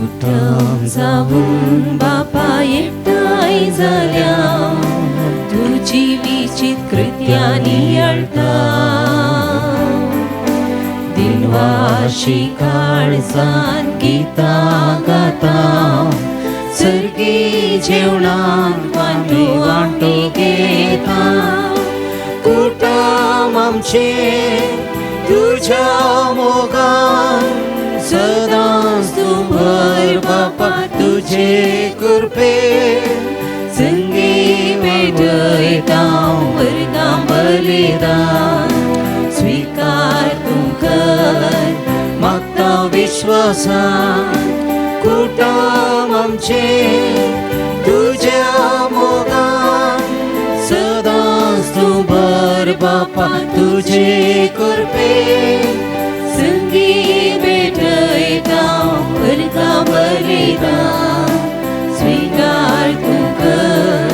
उत्तम जाऊन बापा एकटाई झाल्या, तुझी विचित कृत्यानी अळता. दिनवाशी काळजान गीता गाता, सर्गी जेवणात वांटी घेता. कुटुंब आमचे तुझ्या मोगान सदांच तू भर बापा तुझे कृपे. संगी मेळयता वर्गां बलिदान, स्वीकार तूं कर मागता विश्वासान. कुटुंब आमचे तुझ्या मोगान सदांच तू भर बापा तुझे कृपे. संगी मेळयता वर्गां बलिदान, स्वीकार तूं कर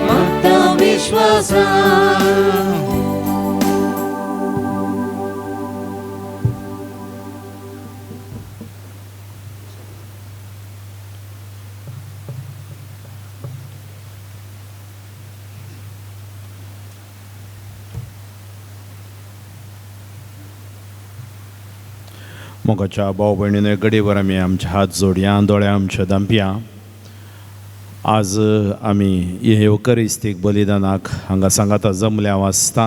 मागता विश्वासान. मोगाच्या भाव भयणीने घडीभर आमी आमचे हात जोडया, दोळ्या आमच्या धांपया. आज आमी येवकरिस्तीक बलिदानाक हांगा सांगाता जमल्या वाचता.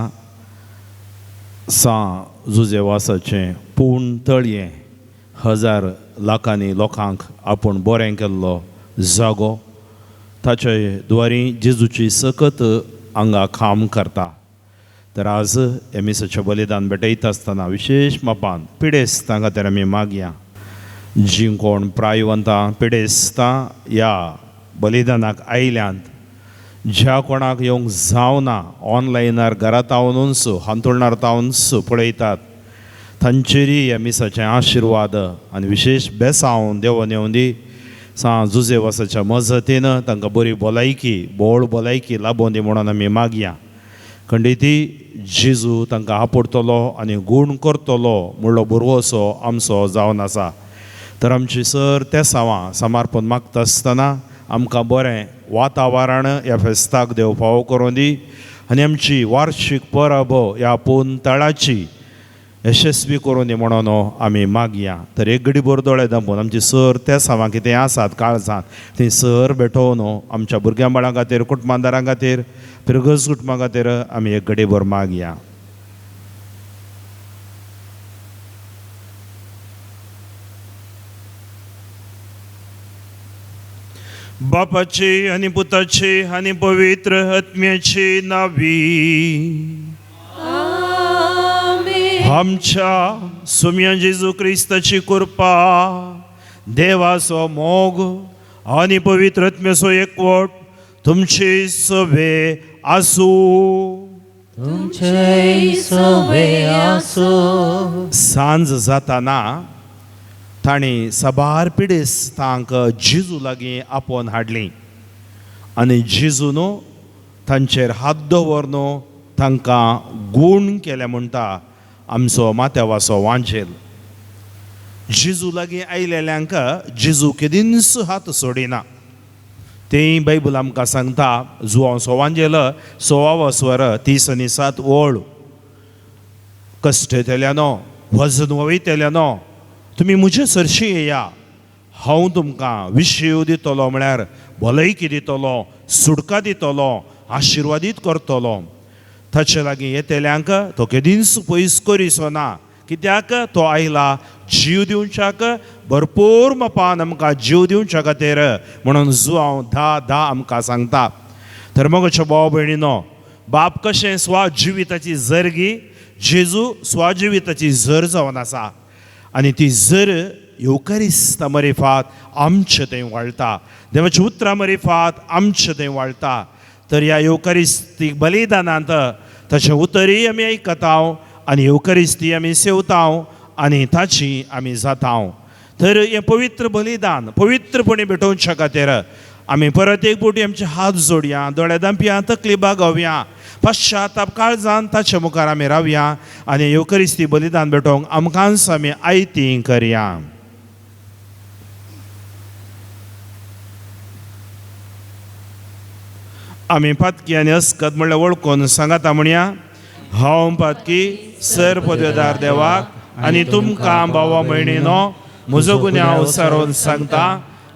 जुजे वासाचें पूण तळयें 1000 लाखांनी लोकांक आपूण बरें केल्लो जागो, ताचे द्वारी जेजूची सकत हांगा काम करता. तर आज एमिसाचें बलिदान भेटयता आसतना विशेष मापान पिडेस्तां खातीर आमी मागया. जीं कोण प्रायवंतां पिडेस्तां ह्या बलिदानाक आयल्यांत, ज्या कोणाक येवंक जावना ऑनलायनार घरांत रावनूच हांतरुणार रावनूच पळयतात, तांचेरय एमिसाचें आशिर्वाद आनी विशेष बेसांव देवन येवं दी. जुजे वासाच्या मजतीन तांकां बरी भलायकी बोळ भलायकी लाबोवन दी म्हणून आमी मागया. खंडिती जेजू तांकां आपडटलो आनी गूण करतलो म्हणलो बुरवोसो आमचो जावन आसा. तर आमची सर त्या सावां समर्पण मागता आसतना आमकां बरें वातावरण ह्या फेस्ताक देव फावो करूं दी. आनी आमची वार्शीक परब ह्या पोन तळाची यशस्वी करूं दी म्हणून आमी मागया. तर एक घडीभर दोळे धांपून आमची सर त्या सावां कितें आसात काळजांत ती सर भेटोवन आमच्या भुरग्यां बाळां खातीर, कुटुंबादारां खातीर, पिरगस कुटुंबा खातीर आमी एक घडीभर मागया. बापाची आनी पुताची आनी पवित्र आत्म्याची नावी आमच्या सुम्या जेजू क्रिस्ताची कृपा, देवाचो मोग आनी पवित्र आत्म्याचो एकवट तुमची सवे आसूं. सांज जाताना ताणी सबार पिडेस्तांक जेजू लागीं आपोवन हाडली आनी जेजून तांचेर हात दवरून तांकां गूण केले म्हणटा आमचो माथ्यावाचो वांचेल. जेजू लागीं आयलेल्यांक जेजू केदींच हात सोडिना. तें बायबल आमकां सांगता. जुवांचो वांजेल 16 स्वर 30 आनी 7 ओळ. कश्टेतेल्यानो वजन वयतेल्यानो तुमी म्हजे सरशी येया, हांव तुमकां विशेव दितलो म्हळ्यार भलायकी दितलो, सुटका दितलो, आशिर्वादीत करतलो. ताचे लागीं येतेल्यांक तो केदींच पयस करिसो ना, कित्याक तो आयला जीव दिवच्याक, भरपूर मापान आमकां जीव दिवच्या खातीर म्हणून जुवांव 10:10 आमकां सांगता. तर मोगाच्या भाव भयणीनो, बाप कशें स्वाजिविताची झर घी, जेजू स्वाजिविताची झर जावन आसा आनी ती झर येवकारिस्ता मरेफात आमचे थंय वाळटा, देवाच्या उतरां मरेफात आमचे थंय वाळटा. तर ह्या येवकारिस्तीक बलिदानांत ताचे उतरय आमी आयकताव आनी येवकारिस्ती आमी सेवताव आनी ताची आमी जाताव. तर हें पवित्र बलिदान पवित्रपणी भेटोवच्या खातीर आमी परत एक फावटी आमचे हात जोडया, दोळे धांपया, तकली बागोवया, पश्चाताप काळजान ताचे मुखार आमी रावया आनी येवकारिस्ती बलिदान भेटोवंक आमकांच आमी आयती करया. आमी पातकी आनी अस्कत म्हणल्यार वळखून सांगाता म्हणया, हांव पातकी सर पदवेदार देवाक आनी तुमकां भावा भयणीनो म्हजो गुन्यांव विसरून सांगता,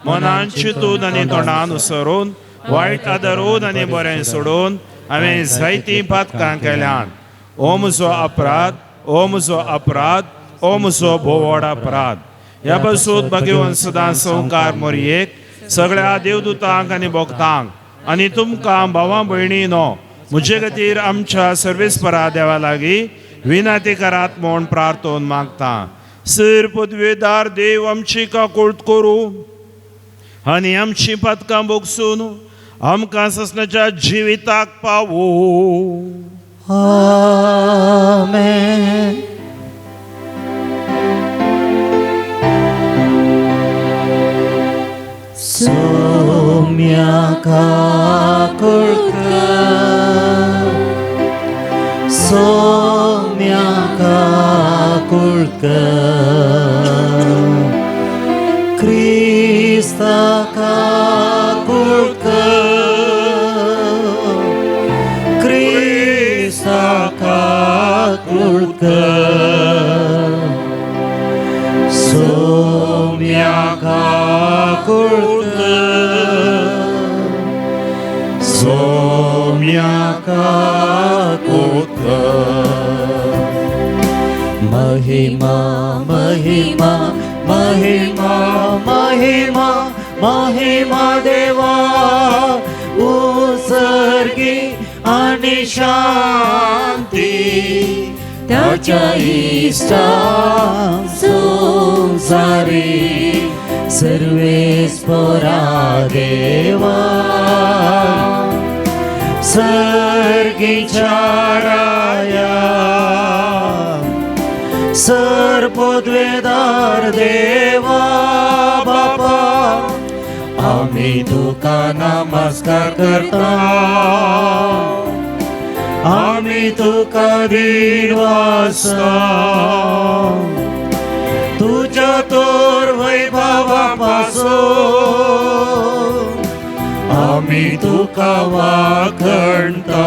मनान चिंतून आनी तोंडान उसरून, वायट आदारून आनी बरें सोडून हांवें जायतीं पातकां केल्यान. ओ म्हजो अपराध, ओ म्हजो अपराध, ओ म्हजो भोव व्हड अपराध. ह्या पासून भाग्यवान सदां संवकार मोरयेक, सगळ्या देवदूतांक आनी भक्तांक आनी तुमकां भावां भयणीनो म्हजे खातीर आमच्या सर्वेस्परा देवा लागीं विनंती करात म्हूण प्रार्थोवन मागता. सर पदवेदार देव आमची काकूळट करूं आनी आमची पातकां भोगसून आमकां ससनाच्या जिविताक पावो. आमेन. सौम्या काकुळकर, सौम्या काकुळकर, क्रिस्ता काकुळकर, क्रिस्ता काकुळकर, सौम्या काकुळकर, सौम्या काकुळकर. महिमा महिमा महिमा महिमा महिमा देवा उसर्गी आणि शांती त्याच्या इष्टा संसारी सर्वेस्परा देवा. सर्गीच्या राया सर पदवेदार देवा बापा, आम्ही तुका नमस्कार करता, आम्ही तुका दिनवासता. तुझ्या तोर वैभवापासून आम्ही तुका वाखणता.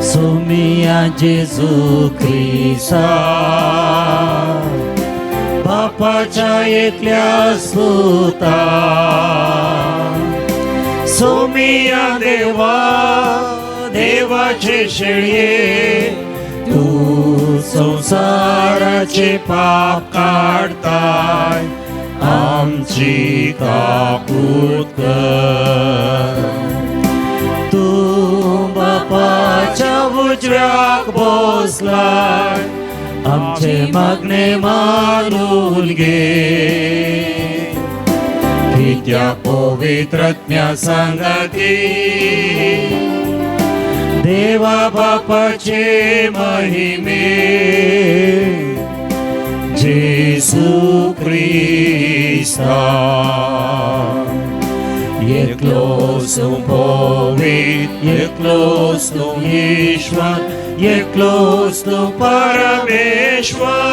सोमिया जेजू ख्रिस्ता बापाच्या एकल्या सुता, सोमिया देवा देवाचे शेळये, तू संसाराचे पाप काढताय, आमची काकूळट कर. तू बापाच्या उजव्याक बसलाय, आमचे मागणे मानून घे. कित्याक पवित्रत्म्या सांगाती देवा बापाचे महिमे, जेसू ख्रिस्ता एकलोस तू पवित्र, एकलोस तू ईश्वर, एकलोस तू परमेश्वर.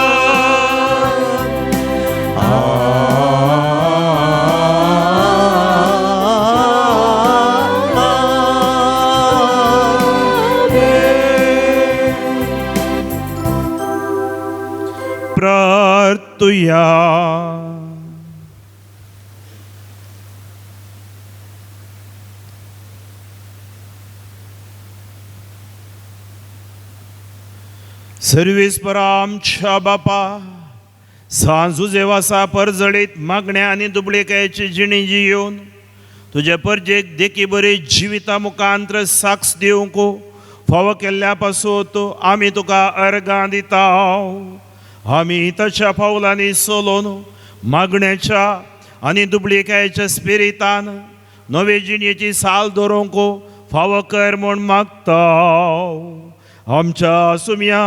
प्रार्थुया. सर्वेस्परा आमच्या बापा, सांजू जेवासा परजडीत मागण्या आनी दुबळेकायेची जिणी जियोन तुझे परजेक देखी बरी जिविता मुखांतर साक्ष दिवंक फावो केल्ल्या पासून आमी तुका अर्गां दिता. आमी ताच्या पावलांनी चलोन मागण्याच्या आनी दुबळेकायेच्या स्पिरितान नवे जिणेची साल धरूंक फावो कर म्हूण मागता. आमच्या सुम्या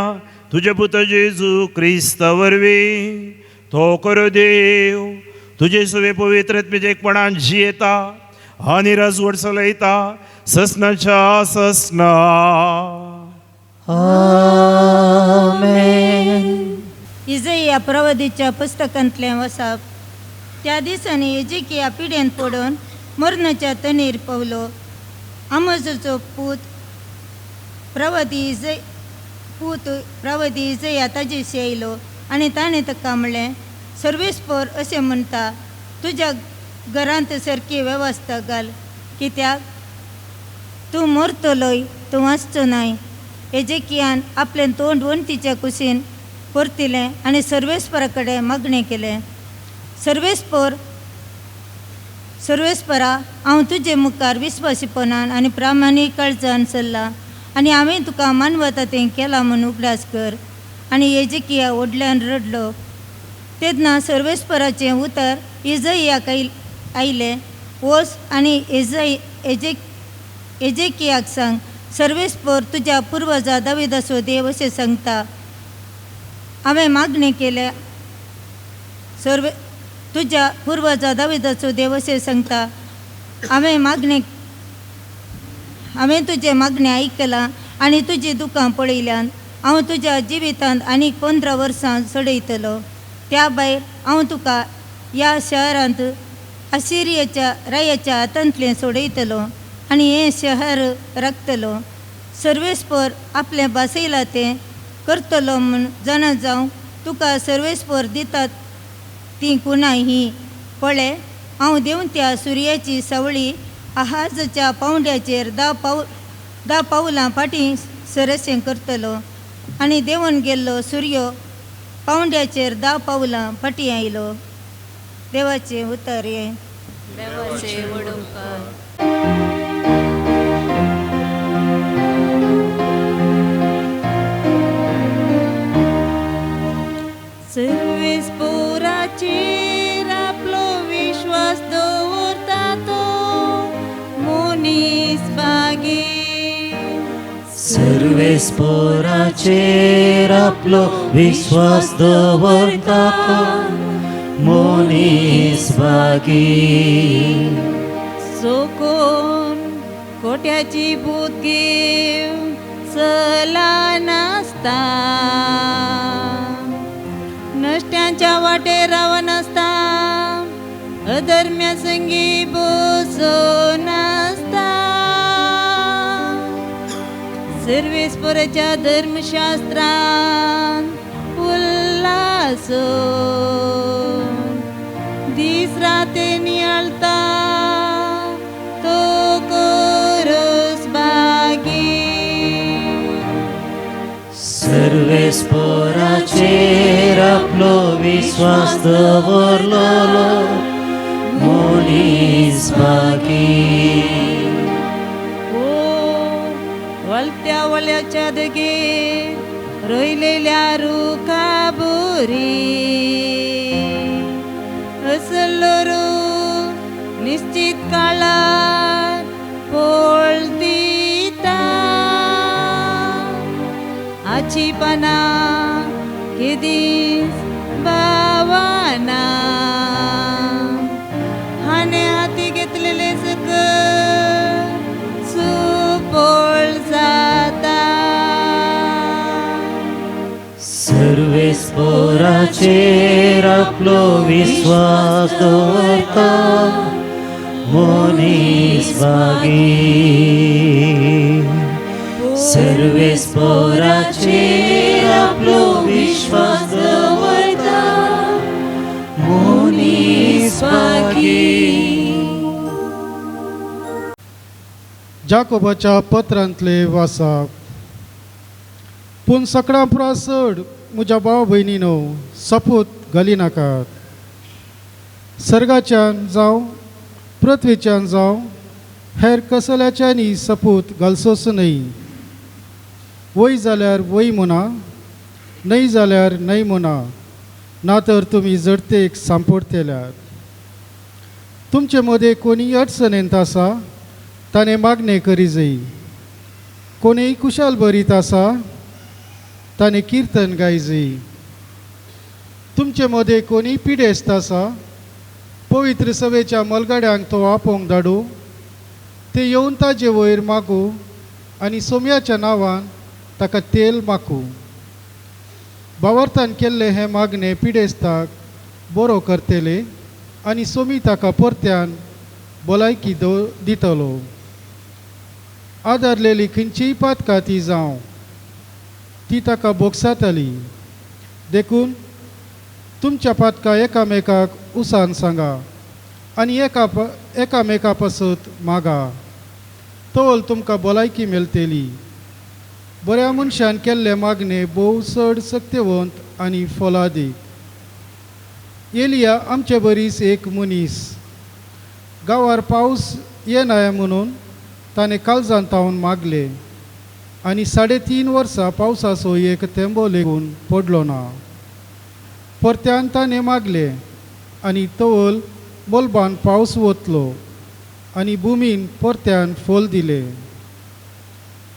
तुझे पुत्र जेजू क्रिस्त वरवीं तो करो देव तुझे सुवे पवित्रत्मेचे एकपणान जियेता आनी राजवट चलयता ससनाच्या ससना. आमेन. इजया प्रवादीच्या पुस्तकांतलें वचप. त्या दिसांनी एजिकिया पिडेन पडून मरणाच्या तणेर पावलो. आमोजाचो प्रवादी इजया ताजेशी आयलो आनी ताणें ताका म्हणलें, सर्वेस्पर अशें म्हणटा, तुज्या घरांत सारकी वेवस्था घाल, कित्याक तूं मरतलोय, तूं वाचचो नाय. एजेकियान आपलें तोंड वणटीच्या कुशीन परतिलें आनी सर्वेस्परा कडेन मागणें केलें, सर्वेस्परा, हांव तुजे मुखार विस्वासीपणान आनी प्रामाणीक काळजान चल्लां आनी हांवें तुका मानवता तें केलां म्हूण उगडास कर. आनी एजेकिया व्हडल्यान रडलो. तेन्ना सर्वेस्पराचें उतर इजयाक आयलें, वच आनी एजेकियाक सांग, सर्वेस्पर तुज्या पुर्वजा दाविदाचो देव अशें सांगता, हांवें मागणें केल्या तुज्या पुर्वजा दाविदाचो देव अशें सांगता, हांवें तुजें मागणें आयकलां आनी तुजीं दुखां पळयल्यान हांव तुज्या जिवितांत आनीक 15 वर्सां चडयतलो. त्या भायर हांव तुका ह्या शहरांत असिरियाच्या रायाच्या हातांतलें सोडयतलो आनी हें शहर राखतलो. सर्वेस्पर आपलें बासयलां तें करतलो म्हूण जाणा जावं तुका सर्वेस्पर दितात ती कुणाय ही. पळय, हांव देंवत्या सुर्याची सावळी आहाजाच्या पावंड्याचेर 10 पावलां फाटीं सरसें करतलो. आनी देंवन गेल्लो सुर्यो पावंड्याचेर 10 पावलां फाटीं आयलो. देवाचें उतर हें. देवाचे वडोवकार. सर्वेस्पराचेर आपलो विश्वास दवरता तो मनीस भागी. सर्वेस्पराचेर आपलो विश्वास दवरता मनीस भागी. जो कोण कोट्याची भूत घेव चला नासता, नश्ट्यांच्या वाटेर रावं नासता, अधर्म्या संगी बसो नासता. सर्वेस्पराच्या धर्मशास्त्रान उल्हासो दीस राते नियाळता तो कोरस भागी. सर्वेस्पराचेर आपलो विश्वास दवरलो मनीस भागी. वळत्या वळ्याच्या देगेर रोयलेल्या रुखा बोरी असलो रूख निश्चित काळार फळ दिता. आची पानां केदीस भावाना, हाणे हाती घेतलेले सकल सुफळ जाता. सर्वेस्पराचेर आपलो विश्वास दवरता मनीस भागी. सर्वेस्पराचेर आपलो विश्वास दवरता मनीस भागी. जाकोबाच्या पत्रांतले वाचप. पूण सकाळां पुरा चड म्हज्या भाव भयणीनो सपूत घाली नाकात. सर्गाच्यान जावं पृथ्वीच्यान जावं हेर कसल्याच्यांनी सपूत घालचोच न्हय. वय जाल्यार वय म्हणा, न्हय जाल्यार न्हय म्हणा, ना तर तुमी जडतेक सांपडतेल्यात. तुमचे मदें कोणी अडचणेंत आसा ताणें मागणें करी जाय. कोणीय कुशाल बरीत आसा ताणें किर्तन गाय जाय. तुमचे मदें कोणीय पिडेस्त आसा पवित्र सभेच्या मलगड्यांक तो आपोवंक धाडू. ते येवन ताजे वयर मागू आनी सोम्याच्या नांवान ताका तेल मागू. भावार्थान केल्ले हे मागणे पिडेस्ताक बरो करतले आनी सोमी ताका परत्यान भलायकी दितलो. आदारलेली खंयचीय पातकां ती जावं ती ताका बोगसातली. देखून तुमच्या पातकां एकामेकाक उसान सांगा आनी एकामेका पासत मागा. तोल तुमकां भलायकी मेळटली. बऱ्या मनशान केल्ले मागणे भोव चड सत्यवंत आनी फलादीक. एलिया आमचे बरीच एक मनीस. गांवार पावस येनाय म्हणून ताणें काळजांत तावन मागले आनी 3.5 वर्सां पावसाचो एक थेंबो लेगून पडलो ना. परत्यान ताणें मागले आनी तवल बोलबान पावस वतलो आनी भुमीन परत्यान फळ दिले.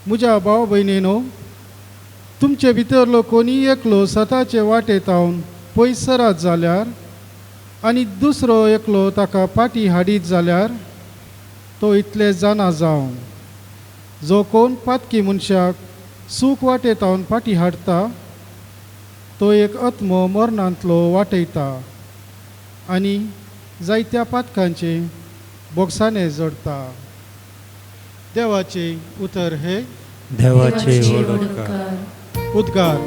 म्हज्या भाव भयणीनो, तुमचे भितरलो कोणी एकलो स्वताचे वाटेतावन पयस सरात जाल्यार आनी दुसरो एकलो ताका पाटी हाडीत जाल्यार तो इतले जाणा जावं. जो कोण पातकी मनशाक सूख वाटेतावन पाटी हाडटा तो एक आत्मो मरणांतलो वाटयता आनी जायत्या पातकांचे बोगसाने जोडता. देवाचे उतर हे देवाचे वडकार. उद्गार.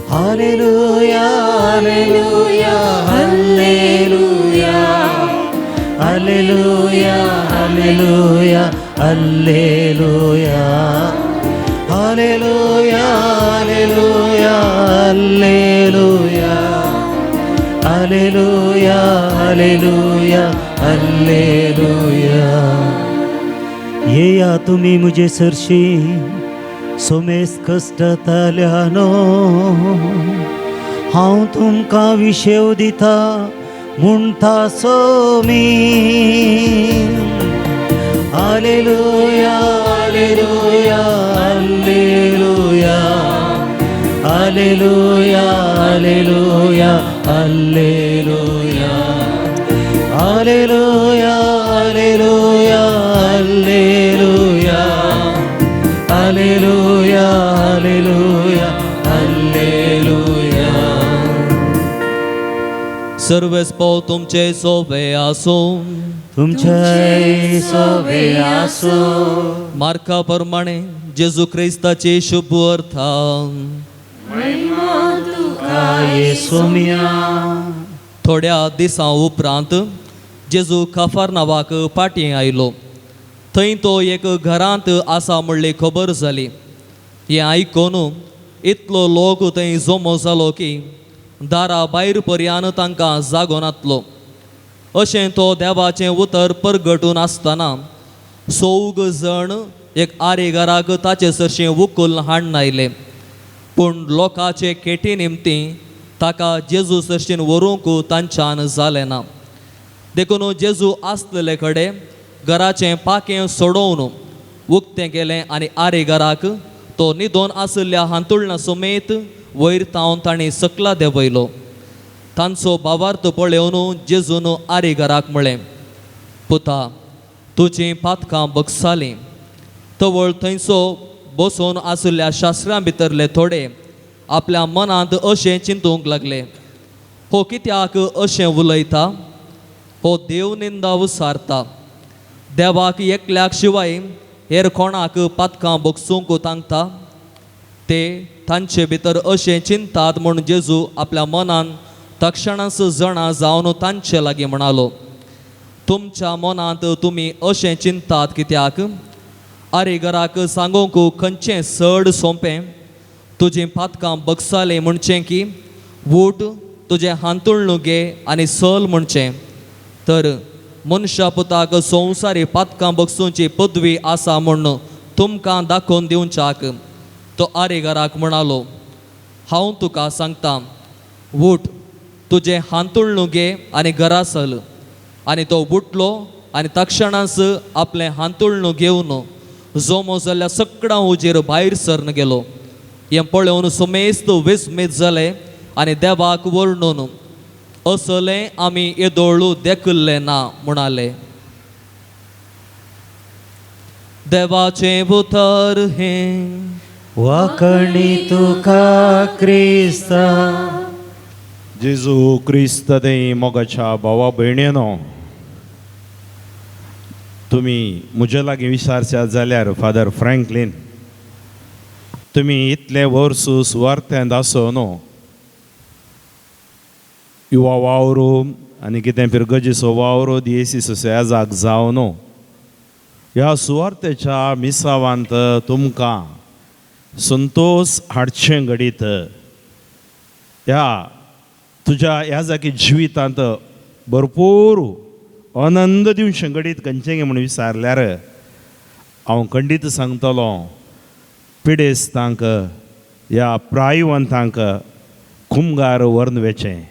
हालेलुया हालेलुया हालेलुया हालेलुया हालेलुया हालेलुया हालेलुया हालेलुया हालेलुया हालेलुया हालेलुया हालेलुया. येया तुम्ही मुझे सरशी सोमेस कश्टांतल्यानो. हांव तुमकां विशेव दिता म्हणटा सोमी. हालेलुया हालेलुया हालेलुया हालेलुया हालेलुया हालेलुया हालेलुया हालेलुया हालेलुया हालेलुया हालेलुया हालेलुया. सर्वस्पो तुमचे सोबे आसूं. तुमचे सोबे आसो. मार्का प्रमाणे जेजू क्रिस्ताचे शुभ अर्था. येसुमिया. थोड्या दिसां उपरांत जेजू कफरनावाक पाटी आयलो. थंय तो एक घरांत आसा म्हणली खबर जाली. हें आयकून इतलो लोक थंय जमो जालो की दारा भायर पर्यान तांकां जागो नासलो. अशें तो देवाचें उतर परगटून आसतना 4 जण एक आरेगाराक ताचे सरशें उखूल हाडून आयले. पूण लोकांचे केटी निमती ताका जेजू सरशेन व्हरूंक तांच्यान जालें ना. देखून जेजू आसलेले कडेन घराचें पाकें सोडोवन उक्तें केलें आनी आरेगाराक तो न्हिदोन आसल्या हांतुळना समेत वयर तावन ताणें सकला देंवयलो. तांचो भावार्थ पळोवन जेजून आरेगाराक म्हळें, पुता, तुजीं पातकां बगसालीं. तवळ थंयसो बसून आसल्या शास्त्रां भितरले थोडे आपल्या मनांत अशें चिंतूंक लागले, हो कित्याक अशें उलयता? हो देव निंदा उसारता. देवाक एकल्याक शिवाय हेर कोणाक पातकां बगसूंक तांगता? ते तांचे भितर अशें चिंतात म्हूण जेजू आपल्या मनान तक्षणाच जाणा जावन तांचे लागीं म्हणालो, तुमच्या मनांत तुमी अशें चिंतात कित्याक? आरेगराक सांगूंक खंयचें चड सोंपें? तुजीं पातकां बगसालें म्हणचें की वूट तुजें हांतुळणू घे आनी चल म्हणचें? तर मनशा पुताक संवसारी पातकां बगसूंची पदवी आसा म्हूण तुमकां दाखोवन दिवच्याक तो आरेगराक म्हणालो, हांव तुका सांगतां, वूट तुजें हांतुळणू घे आनी घरा चल. आनी तो उठलो आनी तक्षणाच आपलें हांतुळणू घेवन जोमो जाल्ल्या सगळ्या उजेर भायर सरन गेलो. हें पळोवन सुमेस्त विस्मीत जाले आनी देवाक वर्णून, असलें आमी येदोळू देखल्लें ना म्हणाले. देवाचें उतर हें. वाकणी तुका क्रिस्ता. जेजू क्रिस्त देई मोगाच्या भावा भयणीनो, तुम्ही म्हजे लागीं विचारशात जाल्यार फादर फ्रँकलीन, तुम्ही इतले वर्स सुवार्थ्यांत आसून युवा वावरो आनी कितें पिरगजीचो वावरो दिएसीस सेजाक जावन ह्या सुवार्थेच्या मिसावांत तुमकां संतोष हाडचें घडीत ह्या तुज्या ह्या जागी जिवितांत भरपूर आनंद दिवचें घडीत खंयचें म्हणून विचारल्यार हांव खंडीत सांगतलो, पिडेस्तांक ह्या प्रायवंतांक कुमगार व्हरून वेचें.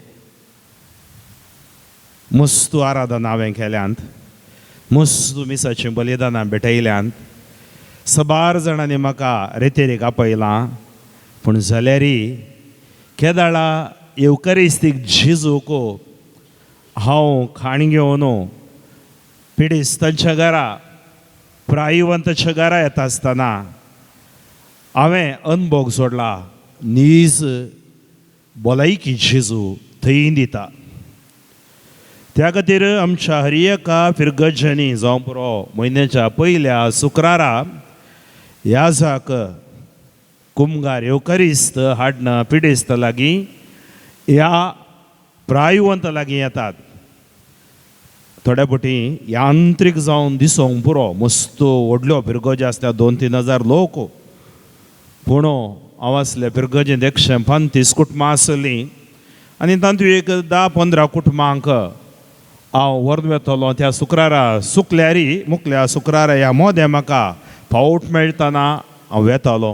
मस्तू आराधना हांवें केल्यांत, मस्तू मिसाचीं बलिदानां भेटयल्यांत, सबार जाणांनी म्हाका रेतेरेक आपयलां, पूण जाल्यारय केदाळा येवकारिस्तीक जेजूक हांव खाण घेवन पिडेस्तांच्या घरा प्रायवंताच्या घरा येता आसतना हांवें अनुभव सोडला, नीज भलायकी जेजू थंय दिता. त्या खातीर आमच्या हर एका फिरगज्यांनी जावं पुरो म्हयन्याच्या पयल्या शुक्रारा ह्या जाक कुमगार येवकारिस्त हाडना पिडेस्त लागीं ह्या प्रायवंत लागीं येतात. थोड्या फावटी यांत्रीक जावन दिसोंक पुरो मस्त व्हडल्यो पिरगोजी आसता 2-3 लोक, पूण हांव आसले पिरगजेंत 135 कुटुंबां आसलीं आनी तातूंत एक 10-15 कुटुंबांक हांव व्हरून वेतलो. त्या शुक्रारा मुखल्या शुक्रारा ह्या मोदें म्हाका फावट मेळटना हांव वेतालो.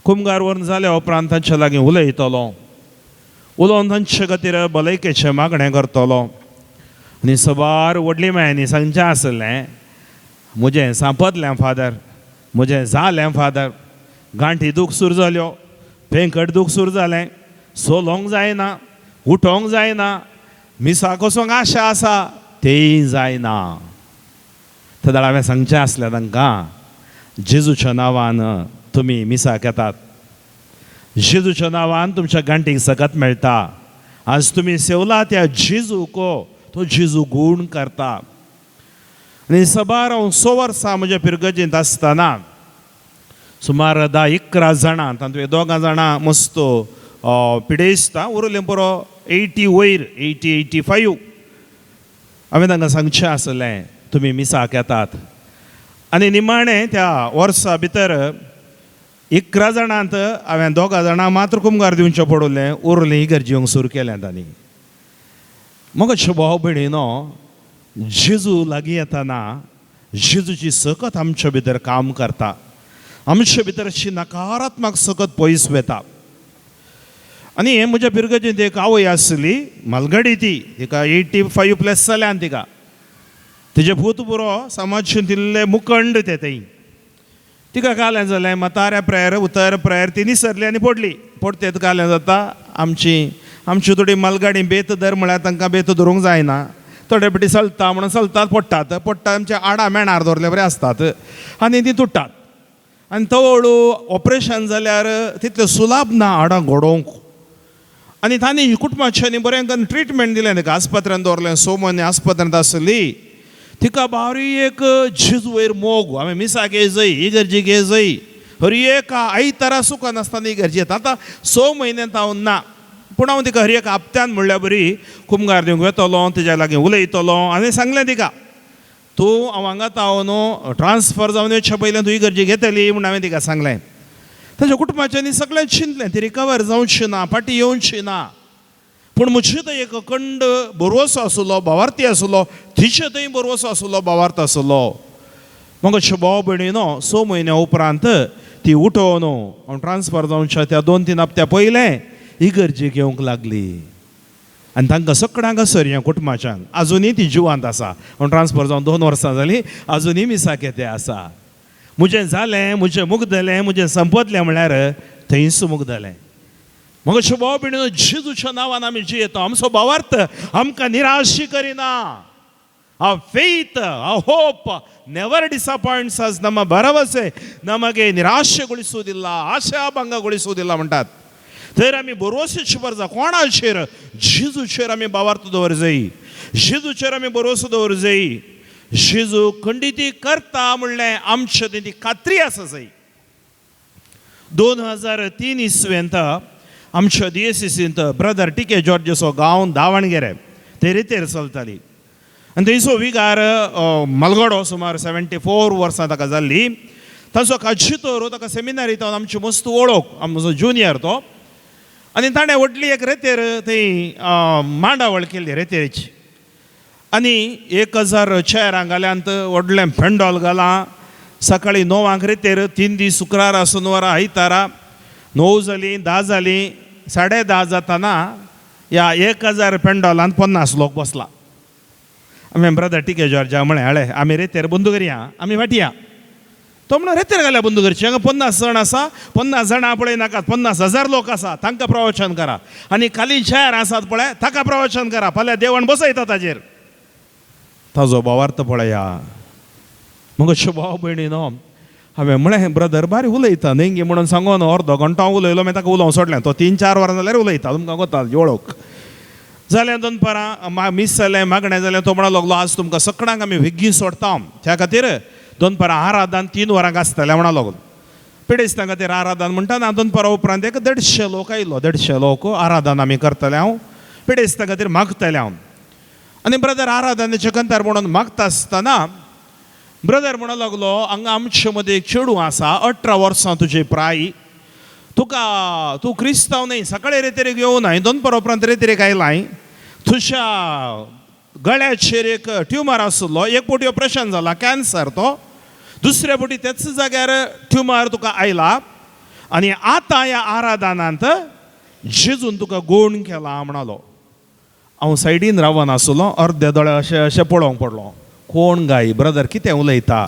कुमगार व्हरून जाल्या उपरांत तांचे लागीं उलयतलो, उलोवन तांचे खातीर भलायकेचें मागणें करतलो. आनी सबार व्हडली मायांनी सांगचें आसलें, म्हजें सांपतलें फादर, म्हजें जालें फादर, गांठी दूख सुरू जाल्यो, पेंकट दूख सुरू जालें, सोलोंक जायना, उठोंक जायना, मिसा कसोंक आशा आसा तेय जायना. तेदाळ हांवें सांगचें आसलें तांकां, जेजूच्या नांवान तुमी मिसाक येतात, जेजूच्या नांवान तुमच्या गांठीक सकत मेळटा. आज तुमी सेवला त्या जेजूक तो जेजू गूण करता. आनी सबार हांव 6 वर्सां म्हज्या पिरगजींत आसतना सुमार 10-11 जाणां, तातूंत 2 जाणां मस्त पिडेस्तां, उरलें पुरो 80 वयर 80-85 हांवें तांकां सांगचें आसलें तुमी मिसाक येतात. आनी निमाणें त्या वर्सा भितर 11 जाणांत हांवें 2 जाणां मात्र कुमगार दिवचें पडलें, उरलें इगर्जी येवंक सुरू केलें तांणी. मोगाचे भाव भयणीनो, जेजू लागीं येतना जेजूची सकत आमचे भितर काम करता, आमचे भितर अशी नकारात्मक सकत पयस वेता. आनी हें म्हज्या पिरगजींत एक आवय आसली, म्हालगडी ती, तिका 85+ जाल्यान तिका, तिजे भूत पुरो समाजशीन तिल्ले मुखंड ते थंय. तिका कालें जालें मताऱ्या प्रेयर उतर प्रेयर ती निसरली आनी पडली. पडतेत कालें जाता आमची थोडी मालगाडी बेत धर म्हळ्यार तांकां बेत धरूंक जायना, थोडे फावटी चलता म्हणून चलतात, पडटात आमचे आडा मेणार दवरले बरे आसतात आनी ती तुट्टात. आनी तो हळू ऑपरेशन जाल्यार तितलें सुलाभ ना आडां घडोवंक. आनी तांणी कुटुंबाच्यांनी बरें करून ट्रिटमेंट दिलें तिका, आस्पत्रांत दवरलें. 6 म्हयने आस्पत्रांत आसली. तिका बारीक जेजू वयर मोग, हांवें मिसाक येजय, इगर्जेक येजय, हर एका आयतारा सुख नासतना इगर्जी येता. आतां 6 म्हयन्यांत हांव ना, पूण हांव तिका हर एक हप्त्यान म्हणल्यार बरी कुमगार दिवंक वेतलो, तेज्या लागीं उलयतलो. आनी सांगलें तिका, तूं हांव हांगा न्हू ट्रान्सफर जावन येवचे पयलें तूं इगर्जी घेतली म्हूण हांवें तिका सांगलें. ताच्या कुटुंबाच्यांनी सगळें चिंतलें, ती रिकवर जावची ना, फाटीं येवची ना. पूण म्हजे थंय एक अखंड बरवसो आसलो, भावार्थी आसलो, तिचे थंय बरवसो आसलो, भावार्थ आसलो. मोगाचे भाव भयणीनो, 6 म्हयन्या उपरांत ती उठोवन हांव ट्रान्सफर जावच्या त्या 2-3 हप्त्या पयलें इगर्जेक येवंक लागली. आनी तांकां सगळ्यांक असर ह्या कुटुंबाच्यांक आजुनूय ती जिवांत आसा. हांव ट्रान्सफर जावन 2 वर्सां जालीं, आजुनूय मिसाक येते आसा. म्हजें जालें, म्हजें मुग्धलें, म्हजें संपतलें म्हळ्यार थंयच मुग्धलें. मोगाचे भाव भयणीनो, जेजूच्या नांवान आमी जियेता. आमचो भावार्थ आमकां निराशी Kareena. Our faith, our hope never disappoints us. ನಮ್ಮ ಭರವಸೆ ನಮಗೆ ನಿರಾಶೆಗೊಳಿಸುವುದಿಲ್ಲ, ಆಶಾಭಂಗಗೊಳಿಸುವುದಿಲ್ಲ म्हणटात. तर आमी बरोवसेची परजा कोणाचेर जेजूचेर आमी बावार्थ दवर जायी जेजूचेर आमी भरोसो दवर जायी जेजू खंडिती करता म्हणलें आमचे ती खात्री आसा जायी 2003 इसवेंत आमच्या DSCCंत ब्रदर टिके जॉर्जसो गांव दावणगेरे ते रितेर चलताली आनी थंयसो विगार मलगडो सुमार 74 वर्सां ताका जाल्ली ताचो काजीतोर ताका सेमिनारी तावन आमची मस्त वळख आमचो जुनियर तो आनी ताणें व्हडली एक रेतेर थंय मांडावळ केल्ली रेतेरची आनी 1000 चेअरां घाल्यांत व्हडलें पेंडॉल घालां सकाळी 9 रेतेर 3 दीस शुक्रार सोनवारा आयतारा 9 जालीं 10 जालीं 10:30 जाताना ह्या 1000 पेंडॉलांत 50 लोक बसला आमी ब्रदर टिके जॉर्जा म्हळें हळे आमी रेतेर बंद करया आमी फाटया तो म्हणून रेतेर घाल्या बंद करची हांगा 50 जण आसा 50 जाणां पळय नाकात 50,000 लोक आसा तांकां प्रवचन करा आनी खाली चेअर आसात पळय ताका प्रवचन करा फाल्यां देवण बसयता ताजेर ताजो भावार्थ पळया मगो भाव भयणीनो हांवें म्हळें ब्रदर बारी उलयता न्ही म्हणून सांगून अर्दो घंटो उलयलो मागीर ताका उलोवंक सोडलें तो 3-4 वरां जाल्यार उलयता तुमकां कोता वळख जालें 2 परां मिस जालें मागणें जालें तो म्हणूंक लागलो आज तुमकां सकाळांक आमी बेगीन सोडटा त्या खातीर 2 परां आराधन 3 वरांक आसतलें म्हणूंक लागलो पिडेस्तां खातीर आराधन म्हणटा 2 परां उपरांत एक 150 लोक आयलो 150 लोक आराधन आमी करतले हांव पिडेस्तां खातीर मागतलें हांव आनी ब्रदर आराधनेचे कंतार म्हणून मागता आसतना ब्रदर म्हणूंक लागलो हांगा आमचे मदीं एक चेडूं आसा 18 वर्सां तुजी प्राय तूं क्रिस्तांव न्ही सकाळी रेतेरेक येवनाय 2 परां उपरांत रेतेरेक आयलाय तुज्या गळ्याचेर एक ट्युमर आशिल्लो एक फावटी ऑपरेशन जाला कॅन्सर तो दुसऱ्या फावटी त्याच जाग्यार ट्युमर तुका आयला आनी आतां ह्या आराधनांत जेजून तुका गूण केला म्हणलो हांव सायडीन रावन आसलो अर्दे दोळे अशें पळोवंक पडलो कोण गाय ब्रदर कितें उलयता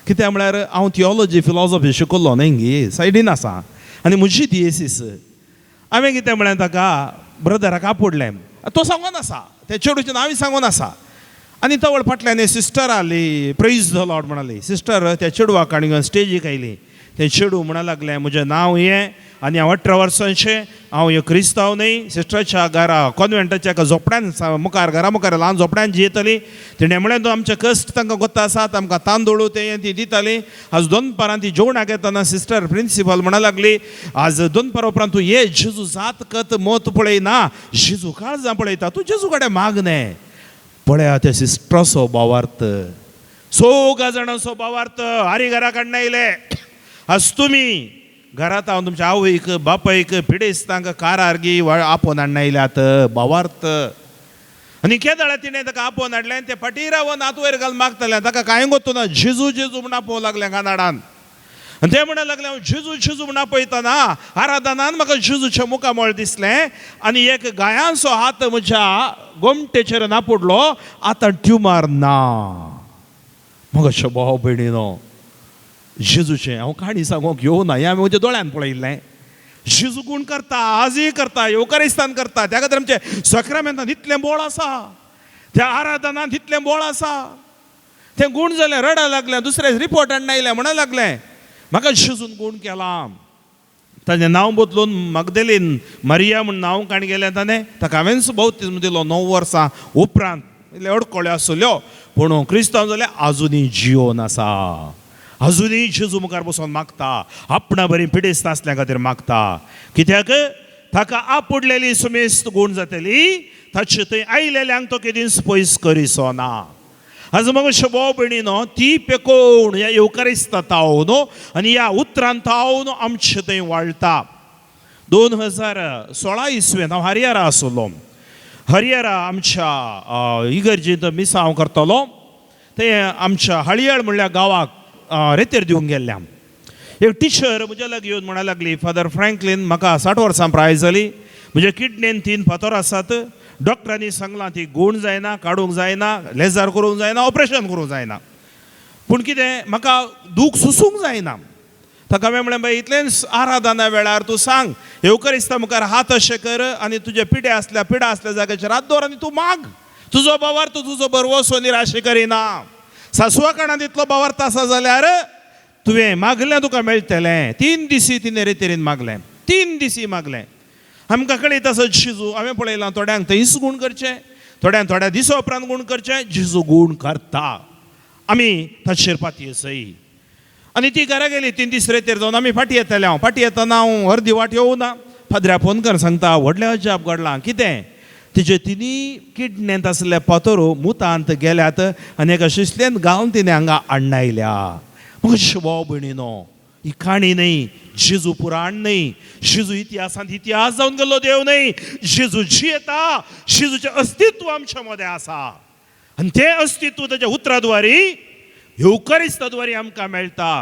कित्याक म्हळ्यार हांव थियोलॉजी फिलॉसॉफी शिकल्लो न्ही सायडीन आसा आनी म्हजी DSCC हांवें कितें म्हळें ताका ब्रदराक आपडलें तो सांगून आसा त्या चेडूचें नांवूय सांगून आसा आनी तो फाटल्यान सिस्टर आली प्रेज द लॉर्ड म्हणली सिस्टर त्या चेडवाक आनी घेवन स्टेजीक आयली ते चेडू म्हणूंक लागलें म्हजें नांव हें आनी हांव 18 वर्सांचें हांव ह्यो क्रिस्तांव न्ही सिस्टरच्या घरा कॉन्वेंटाच्या एका झोपड्यान मुखार घरा मुखार ल्हान झोपड्यान जियेतली तिणें म्हळें तो आमचे कश्ट तांकां गोत्ता आसात आमकां तांदूळ तें ती दिताली आज 2 परां ती जेवणाक येतना सिस्टर प्रिंसिपल म्हणूंक लागली आज 2 परां उपरांत तूं ये जेजू जात कत मोत पळयना जेजू काळजां पळयता तूं जेजू कडेन मागणे पळया त्या सिस्टराचो भावार्थ 100 जाणांचो भावार्थ हारी घरा कडून आयले आज तुमी घरात हांव तुमच्या आवयक बापायक पिडेस्तांक कारार्गी आपोवन हाडून आयल्यात भावार्थ आनी केदाळ्या तिणें ताका आपोवन हाडलें ते फाटीर रावन हात वयर घालून मागतलें ताका कांय गोतूना जेजू जेजू म्हण आपोवंक लागलें कानाडान आनी तें म्हणूंक लागलें हांव जेजू जेजू म्हण आपयतना आराधनान म्हाका जेजूचें मुखामळ दिसलें आनी एक गायांचो हात म्हज्या गोमटेचेर नापडलो आतां ट्युमर ना म्हाका भाव भयणीनो जेजूचें हांव काणी सांगूंक येवना हें हांवें म्हज्या दोळ्यान पळयल्लें जेजू गूण करता आजूय करता येवकारिस्तान करता त्या खातीर आमचे सक्रामेंतांत इतलें बोळ आसा त्या आराधनांत इतलें बोळ आसा तें गूण जालें रडा लागलें दुसरे रिपोर्ट हाडून आयलें म्हणूंक लागलें म्हाका जेजून गूण केलां ताजें नांव बदलून मगदलीन मारिया म्हूण नांव काणी गेलें ताणें ताका हांवें बौतिस्म दिलो 9 वर्सां उपरांत इतल्यो अडखळ्यो आसल्यो पूण क्रिस्तांव जाल्यार आजुनी जियोन आसा अजुनूय जेजू मुखार बसून मागता आपणा बरी पिडेस्त आसल्या खातीर मागता कित्याक ताका आपडलेली सुमेस्त गूण जातली ताचे थंय आयलेल्यांक तो केदींच पयस करिसो ना आज मग भाव भयणीनो ती पेकोवन ह्या येवकारिस्तांत तावन आनी ह्या उतरांत तावन आमचे थंय वाळटा 2016 इसवेंत हांव हरियारा आसलो हरियारा आमच्या इगर्जेंत मिसां हांव करतलो ते आमच्या हळियाळ म्हणल्या गांवाक रेतेर दिवंक गेल्ल्या एक टिचर म्हज्या लागीं येवन म्हणूंक लागली फादर फ्रँकलीन म्हाका 60 वर्सां प्राय जाली म्हज्या किडनीन 3 फातर आसात डॉक्टरांनी सांगलां ती गूण जायना काडूंक जायना लेजार करूंक जायना ऑपरेशन करूंक जायना पूण कितें म्हाका दूख सोसूंक जायना ताका हांवें म्हळें बाय इतलेंच आराधना वेळार तूं सांग येवकारिस्तां मुखार हात अशें कर आनी तुजे पिडा आसल्या जाग्याचेर हात दवर आनी तूं माग तुजो भावार्थ तुजो बरवसो निराशे करिना सासवा काणांत इतलो भावार्थ आसा जाल्यार तुवें मागलें तुका मेळटलें 3 दिसी तिणें रेतेरेन मागलें 3 दिसी मागलें आमकां कळयता आसत जेजू हांवें पळयलां थोड्यांक थंयच गूण करचे, थोड्यांक थोड्या दिसा उपरांत गूण करचे. जेजू गूण करता, आमी ताचेर पातये सई. आनी ती घरा गेली 3 दीस रेतेर जावन आमी फाटी येताले. हांव फाटी येतना हांव अर्दी वाट येवना. फादऱ्या फोन करून सांगता व्हडलें अजाप घडलां. कितें? तिचे तिनी किडण्यांत आसले पतोरू मुतांत गेल्यात आनी एका शिसलेन घालून तिने हांगा हाडनायल्या. म्हाका भाव भयणीनो, ही काणी न्ही, जेजू पुराण न्ही, जेजू इतिहासांत इतिहास जावन गेल्लो देव न्ही. जेजू जियेता, जेजूचें अस्तित्व आमच्या मदें आसा आनी तें अस्तित्व ताच्या उतराद्वारी येवकारिस्ताद्वारी आमकां मेळटा.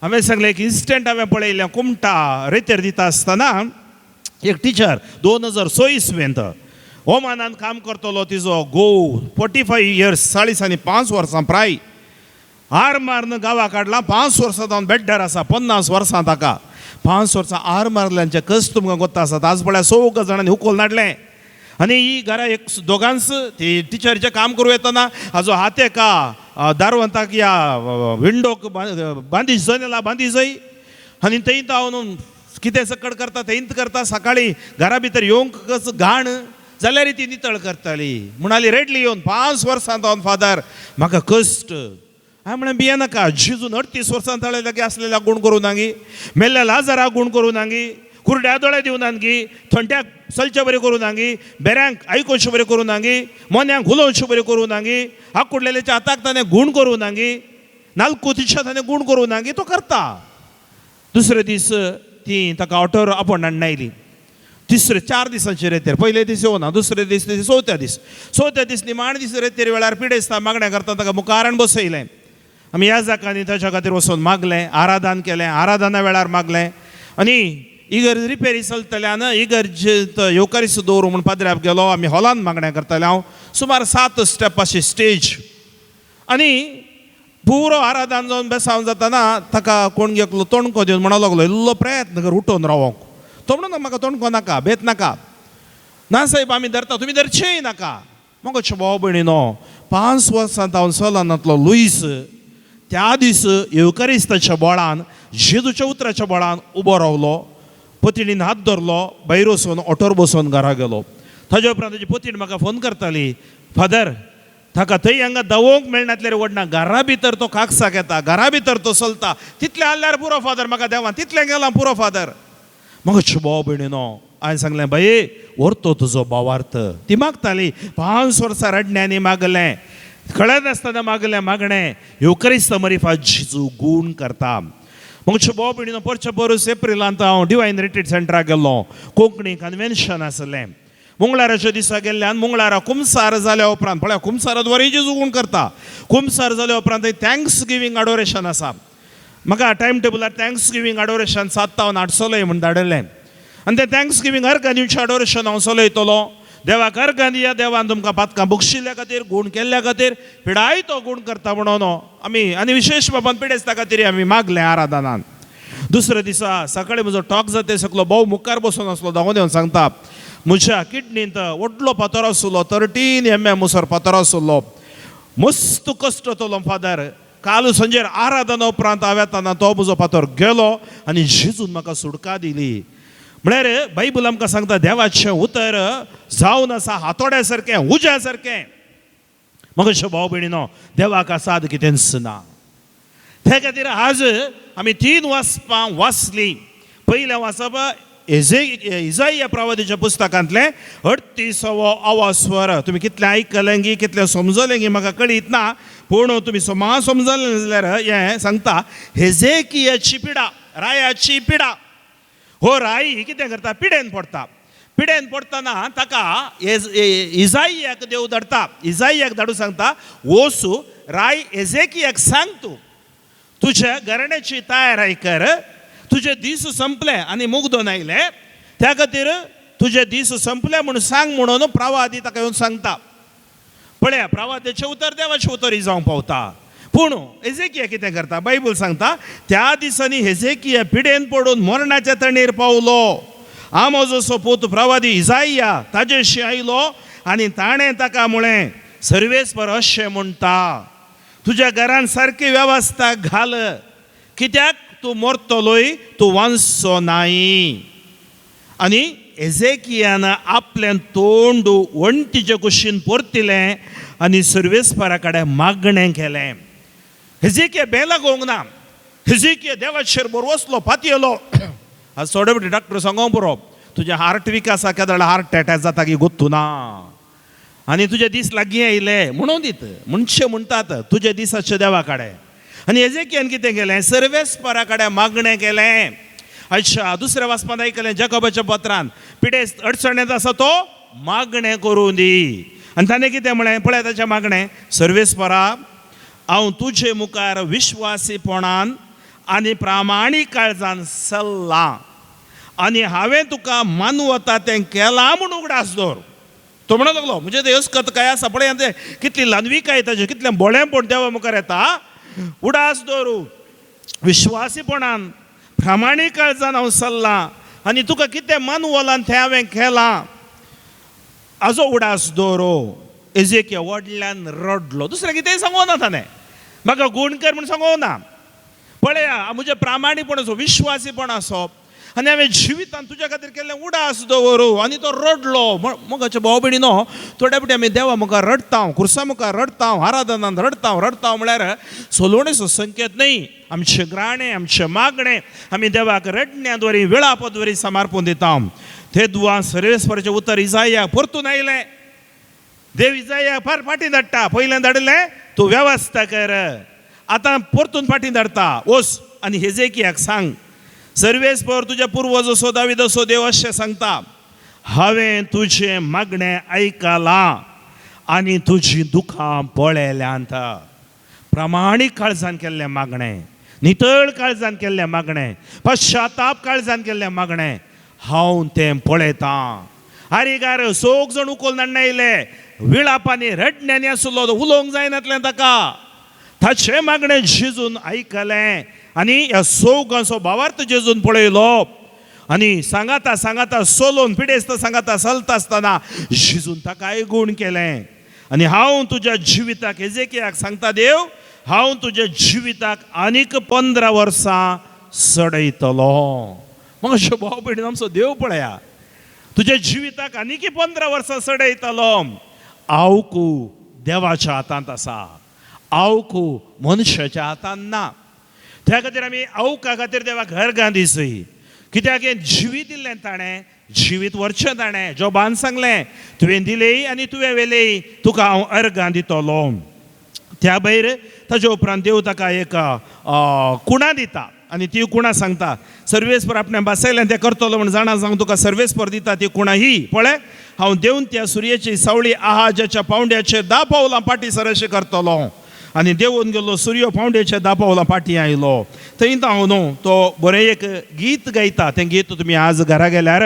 हांवें सांगलें एक इन्स्टंट हांवें पळयलें. कुमटा रेतेर दिता आसतना एक टिचर 2006 इसवेंत ओमानान काम करतलो. तिजो घोव 45 इयर्स 45 वर्सां प्राय आर मारन गांवा काडला. 5 वर्सां जावन बेड्डार आसा. 50 वर्सां ताका 5 वर्सां आर मारल्यांचे कस तुमकां गोत्ता आसात. आज पळय 100 जाणांनी हुकोल नाडलें आनी ही घरा एक दोगांच ती टिचरीचें काम करूं येतना हाजो हात एका दारवंताक या विंडोक बांदी जनेला बांदी जय आनी थंय हांव कितें सकड करता थंयच करता. सकाळीं घरा भितर येवंक कस घाण जाल्यार ती नितळ करताली. म्हणाली रेडली येवन 5 वर्सां जावन फादर म्हाका कश्ट. हांवें म्हळें भिये नाका. जेजून 38 वर्सां ताळे लागी आसलेल्या गूण करूं नागी, मेल्ल्या लाजाराक गूण करूं नागी, कुरड्या दोळे दिवं नागी, थंड्याक चलचें बरें करूं नागी, बेऱ्यांक आयकोचें बरें करूं नागी, मोन्यांक उलोवचें बरें करूं नागी, आकुडलेल्याच्या हाताक ताणें गूण करूं नागी, नाल्कुतीच्या ताणें गूण करूं नागी. तो करता. दुसरे दीस ती ताका ऑटोर आपोवन हाडनायली. तिसरे 4 दिसांचे रेतेर. पयले दीस येवना, दुसरे दीस चवथ्या दीस निमाण दीस रेतेर वेळार पिडेस्ता मागण्या करता ताका मुखारान बसयलें. आमी ह्या जाकांनी ताच्या खातीर वचून मागलें, आराधन केलें, आराधना वेळार मागलें. आनी इगर्ज रिपेरी चलतल्यान इगर्ज येवकारिस्त दवरूं म्हूण पाद्र्याक गेलो. आमी हॉलान मागण्या करताले. हांव सुमार 7 स्टेपाची स्टेज आनी पुरो आराधन जावन बेसावन जाताना ताका कोण घेतलो तोणको दिवन म्हणूंक लागलो इल्लो प्रयत्न कर उठोवन रावोंक. तो म्हणून म्हाका तोणको नाका, भेत नाका. ना साहेब आमी धरता, तुमी धरचेय नाका. म्हाका भाव भयणीनो 5 वर्सां जावन सलानांतलो लुईस त्या दीस येवकारिस्ताच्या बोळान जेजूच्या उतराच्या बोळान उबो रावलो. पत्नीन हात धरलो, भायर वचून ऑटोर बसून घरा गेलो. ताजे उपरांत ताची पत्नी म्हाका फोन करताली, फादर ताका थंय हांगा दावोवंक मेळनातल्यार व्हडना, घरा भितर तो कागसाक येता, घरा भितर तो चलता. तितलें आसल्यार पुरो फादर, म्हाका देवान तितलें गेलां पुरो फादर. म्हाका भाव भयणीनो हांवें सांगलें बाये व्हरतो तुजो भावार्थ. ती मागताली. 5 वर्सां रडण्यांनी मागलें, कळत नासतना मागलें मागणें. येवकारिस्त मरिफा जेजू गूण करता. म्हज्या भाव भयणीनो परचे परस एप्रिलांत हांव डिवायन रिट्रीट सेंटराक गेल्लो. कोंकणी कन्वेन्शन आसलें. मंगळाराच्या दिसा गेल्ल्यान मंगळारा कुमसार जाल्या उपरांत पळय कुमसाराद्वारे जेजू गूण करता. कुमसार जाल्या उपरांत थँक्स गिवींग अडोरेशन आसा. म्हाका टायम टेबलार थँक्स गिवींग अडोरेशन 7 ta 8 चलय म्हूण धाडलें. आनी तें थँक्स गिवींग अर्गांदिवचें अडोरेशन हांव चलयतलो. देवाक अर्गां दिया, देवान तुमकां पातकां बक्षिल्ल्या खातीर, गूण केल्ल्या खातीर, पिडाय तो गूण करता म्हणून आमी आनी विशेश बाबान पिडेस्ता खातीर आमी मागलें आराधनान. दुसऱ्या दिसा सकाळीं म्हजो टॉक जाता सकलो भाऊ मुखार बसून आसलो. धांवून येवन सांगता म्हज्या किडनींत व्हडलो पातोर आसलो, 13 mm उसर पातोर आसलो. मस्त कश्ट तलो फादर. काल संजेर आराधना उपरांत हांव येताना तो म्हजो पातोर गेलो आनी जेजून म्हाका सुटका दिली. म्हळ्यार बायबल आमकां सांगता देवाचें उतर जावन आसा हातोड्या सारकें, उज्या सारकें. म्हाका भाव भयणीनो देवाक साद कितेंच ना. त्या खातीर आज आमी 3 वाचपां वाचलीं. पयलें वाचप इजाइया प्रवादीच्या पुस्तकांतलें 38वो आवास्वर. तुमी कितलें आयकलें गी कितलें समजलें गी म्हाका कळीत ना, पूण तुमी समा समजलें जाल्यार हें सांगता हेजेकियाची पिडा, रायाची पिडा. हो राय ही कितें करता, पिडेन पडटा. पिडेन पडटना ताका इजाइयाक देव धाडटा. इजाइयाक धाडून सांगता वोसू राय हेजेकियाक सांग तूं तुज्या घराण्याची तयारी कर. तुजे दीस संपले आनी मुग्दोन आयले, त्या खातीर तुजे दीस संपले म्हणून सांग म्हणून प्रवादी ताका येवन सांगता. पळया प्रवादीचें उतर देवाचें उतर जावंक पावता. पूण हेजेकिया कितें करता, बायबल सांगता त्या दिसांनी हेजेकिया पिडेन पडून मरणाच्या तणेर पावलो. आमोजो पूत प्रवादी इजाइया ताजेशी आयलो आनी ताणें ताका म्हळें सर्वेस्पर अशें म्हणटा तुज्या घरान सारकी वेवस्था घाल, कित्याक तूं मरतलोय तूं वांचचो नाई. आनी एझेकियान आपल्यान तोंड वणटीचे कुशीन परतिलें आनी सर्वेस्परा कडेन मागणें केलें. हेजेकिया बेला गोवंक ना. हेजेकिया देवाचेर बरो वसलो फातयलो. आज थोडे फावटी डॉक्टर सांगो बरो तुजें हार्ट वीक आसा केदळ हार्ट अटॅक जाता की गोत्तू ना आनी तुजे दीस लागीं येयले म्हणून दीत म्हणचे म्हणटात तुजे दिसाचे देवा कडेन. आनी हेजेकियान कितें केलें सर्वेस्परा कडेन मागणें केलें. अच्छा दुसऱ्या वाचपान आयकलें जॅकोबाच्या पत्रान पिडेस्त अडचणेंत आसा तो मागणें करूं दी. आनी ताणें कितें म्हळें पळय ताचें मागणें सर्वेस्परा हांव तुजे मुखार विश्वासीपणान आनी प्रामाणीक काळजान चल्लां आनी हांवें तुका मानवता तें केलां म्हूण उगडास दवर. तो म्हणूंक लागलो म्हणजे ते अस्कत काय आसा पळय तें कितली ल्हानविकाय ताजें कितलें बोळेंपण देवा मुखार येता. उडास दवरूं विश्वासीपणान प्रामाणीक काळजान हांव चल्लां आनी तुका कितें मानवलां तें हांवें केलां हाजो उडास दवरो. एजेकिया व्हडल्यान रडलो. दुसरें कितेंय सांगो ना ताणें म्हाका गूण कर म्हूण सांगो ना. पळया म्हजें प्रामाणीकपण असो विश्वासीपण आसप आनी हांवें जिवितांत तुज्या खातीर केल्लें उडास दवरूं. आनी तो रडलो. मोगाचे भाव भयणीनो थोड्या फावटी आमी देवा मुखार रडता खुर्सा मुखार रडता आराधनांत रडता म्हळ्यार सोलोवणेचो संकेत न्ही. आमचे ग्राणे आमचे मागणे आमी देवाक रडण्याद्वारे वेळापद्वारे समर्पून दिता. ते दुआ सर्वेस्पराचें उतर इजाया परतून आयलें. देव इजाया फार फाटीं धाडटा. पयलें धाडलें तूं वेवस्था कर आतां परतून फाटीं धाडटा वच आनी हेजेकियाक सांग सर्वेस्पर तुज्या पुर्वज असो दावीद असो देव अशें सांगता हांवें तुजें मागणें आयकलां आनी तुजीं दुखां पळयल्यांत. प्रामाणीक काळजान केल्लें मागणें नितळ काळजान केल्लें मागणें पश्चाताप काळजान केल्लें मागणें हांव तें पळयतां. आरिगार सोग जण उखोल नाडना येयले विळापांनी रडण्यांनी आसलो उलोवंक जायनातलें ताका. ताचें मागणें जेजून आयकलें आनी ह्या सोगाचो भावार्थ जेजून पळयलो आनी सांगाता सोलोवन पिडेस्त सांगाता चलता आसतना जेजून ताका आयगूण केलें. आनी हांव तुज्या जिविताक एजेकियाक सांगता देव हांव तुज्या जिविताक आनीक 15 वर्सां सडयतलो. मातशें भाव भयणीन आमचो देव पळया तुज्या जिविताक आनीक 15 वर्सां सडयतलो. आवकू देवाच्या हातांत आसा. आवकू मनशाच्या हातांत ना. त्या खातीर आमी आवका खातीर देवाक अर्गां दिसय. कित्याक जिवीत दिल्लें ताणें जिवीत व्हरचें ताणें जोबान सांगलें तुवें दिलें आनी तुवें वेलें तुका हांव अर्गां दितलो. त्या भायर ताजे उपरांत देव ताका एक कुणां दिता आनी ती कुणां सांगता सर्वेस्पर आपणें बसयलें तें करतलो म्हण जाणा सांग तुका सर्वेस्पर दिता ती कुणां ही पळय हांव देंवन त्या सुर्येची सावळी आहाजाच्या पावंड्याचेर 10 पावलां पाटी सरशें करतलो. आनी देंवून गेलो सूर्य पावंड्याच्या 10 पावलां पाटी आयलो. थंय हांव न्हू तो बरें एक गीत गायता. तें गीत तुमी आज घरा गेल्यार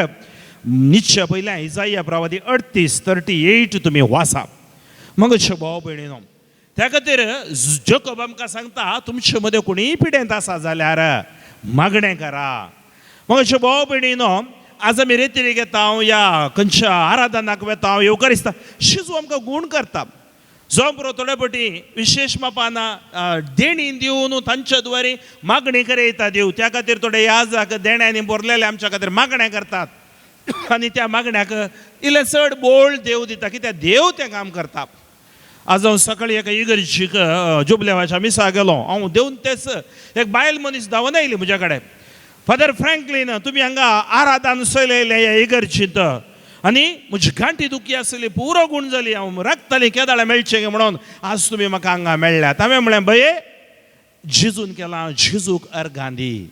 निश्चय पयल्या इजाया प्रवादी 38:38 तुमी वाचा. मगचे भाव भयणीनो त्या खातीर जॅकोब आमकां सांगता तुमचे मदें कोणीय पिडेंत आसा जाल्यार मागणें करा. मगचे भाव भयणीनो आज आमी रेतीरेक येता या खंयच्या आराधनाक वेता येवकारिस्ता शिजू आमकां गूण करता. जो बरो थोडे फावटी विशेष मापान देणी दिवन तांच्या द्वारे मागणी करयता देव. त्या खातीर थोडे याजाक देण्यांनी भरलेले आमच्या खातीर मागणें करतात आनी त्या मागण्याक इल्लें चड बोल्ड देव दिता कित्याक देव तें काम करता. आज हांव सकाळीं एका इगर्जीक जुबलेवाच्या मिसा गेलो. हांव देंवन तेच एक बायल मनीस धांवन आयली म्हज्या कडेन फादर फ्रँकलीन तुमी हांगा आराधन चलयलें ह्या इगर्जींत आनी म्हजी गांठी दुखी आसली पुरो गूण जाली. हांव राखतालीं केदाळें मेळचें गे म्हणून आज तुमी म्हाका हांगा मेळ्ळ्यात. हांवें म्हळें बये जेजून केलां जेजूक अर्गां दी.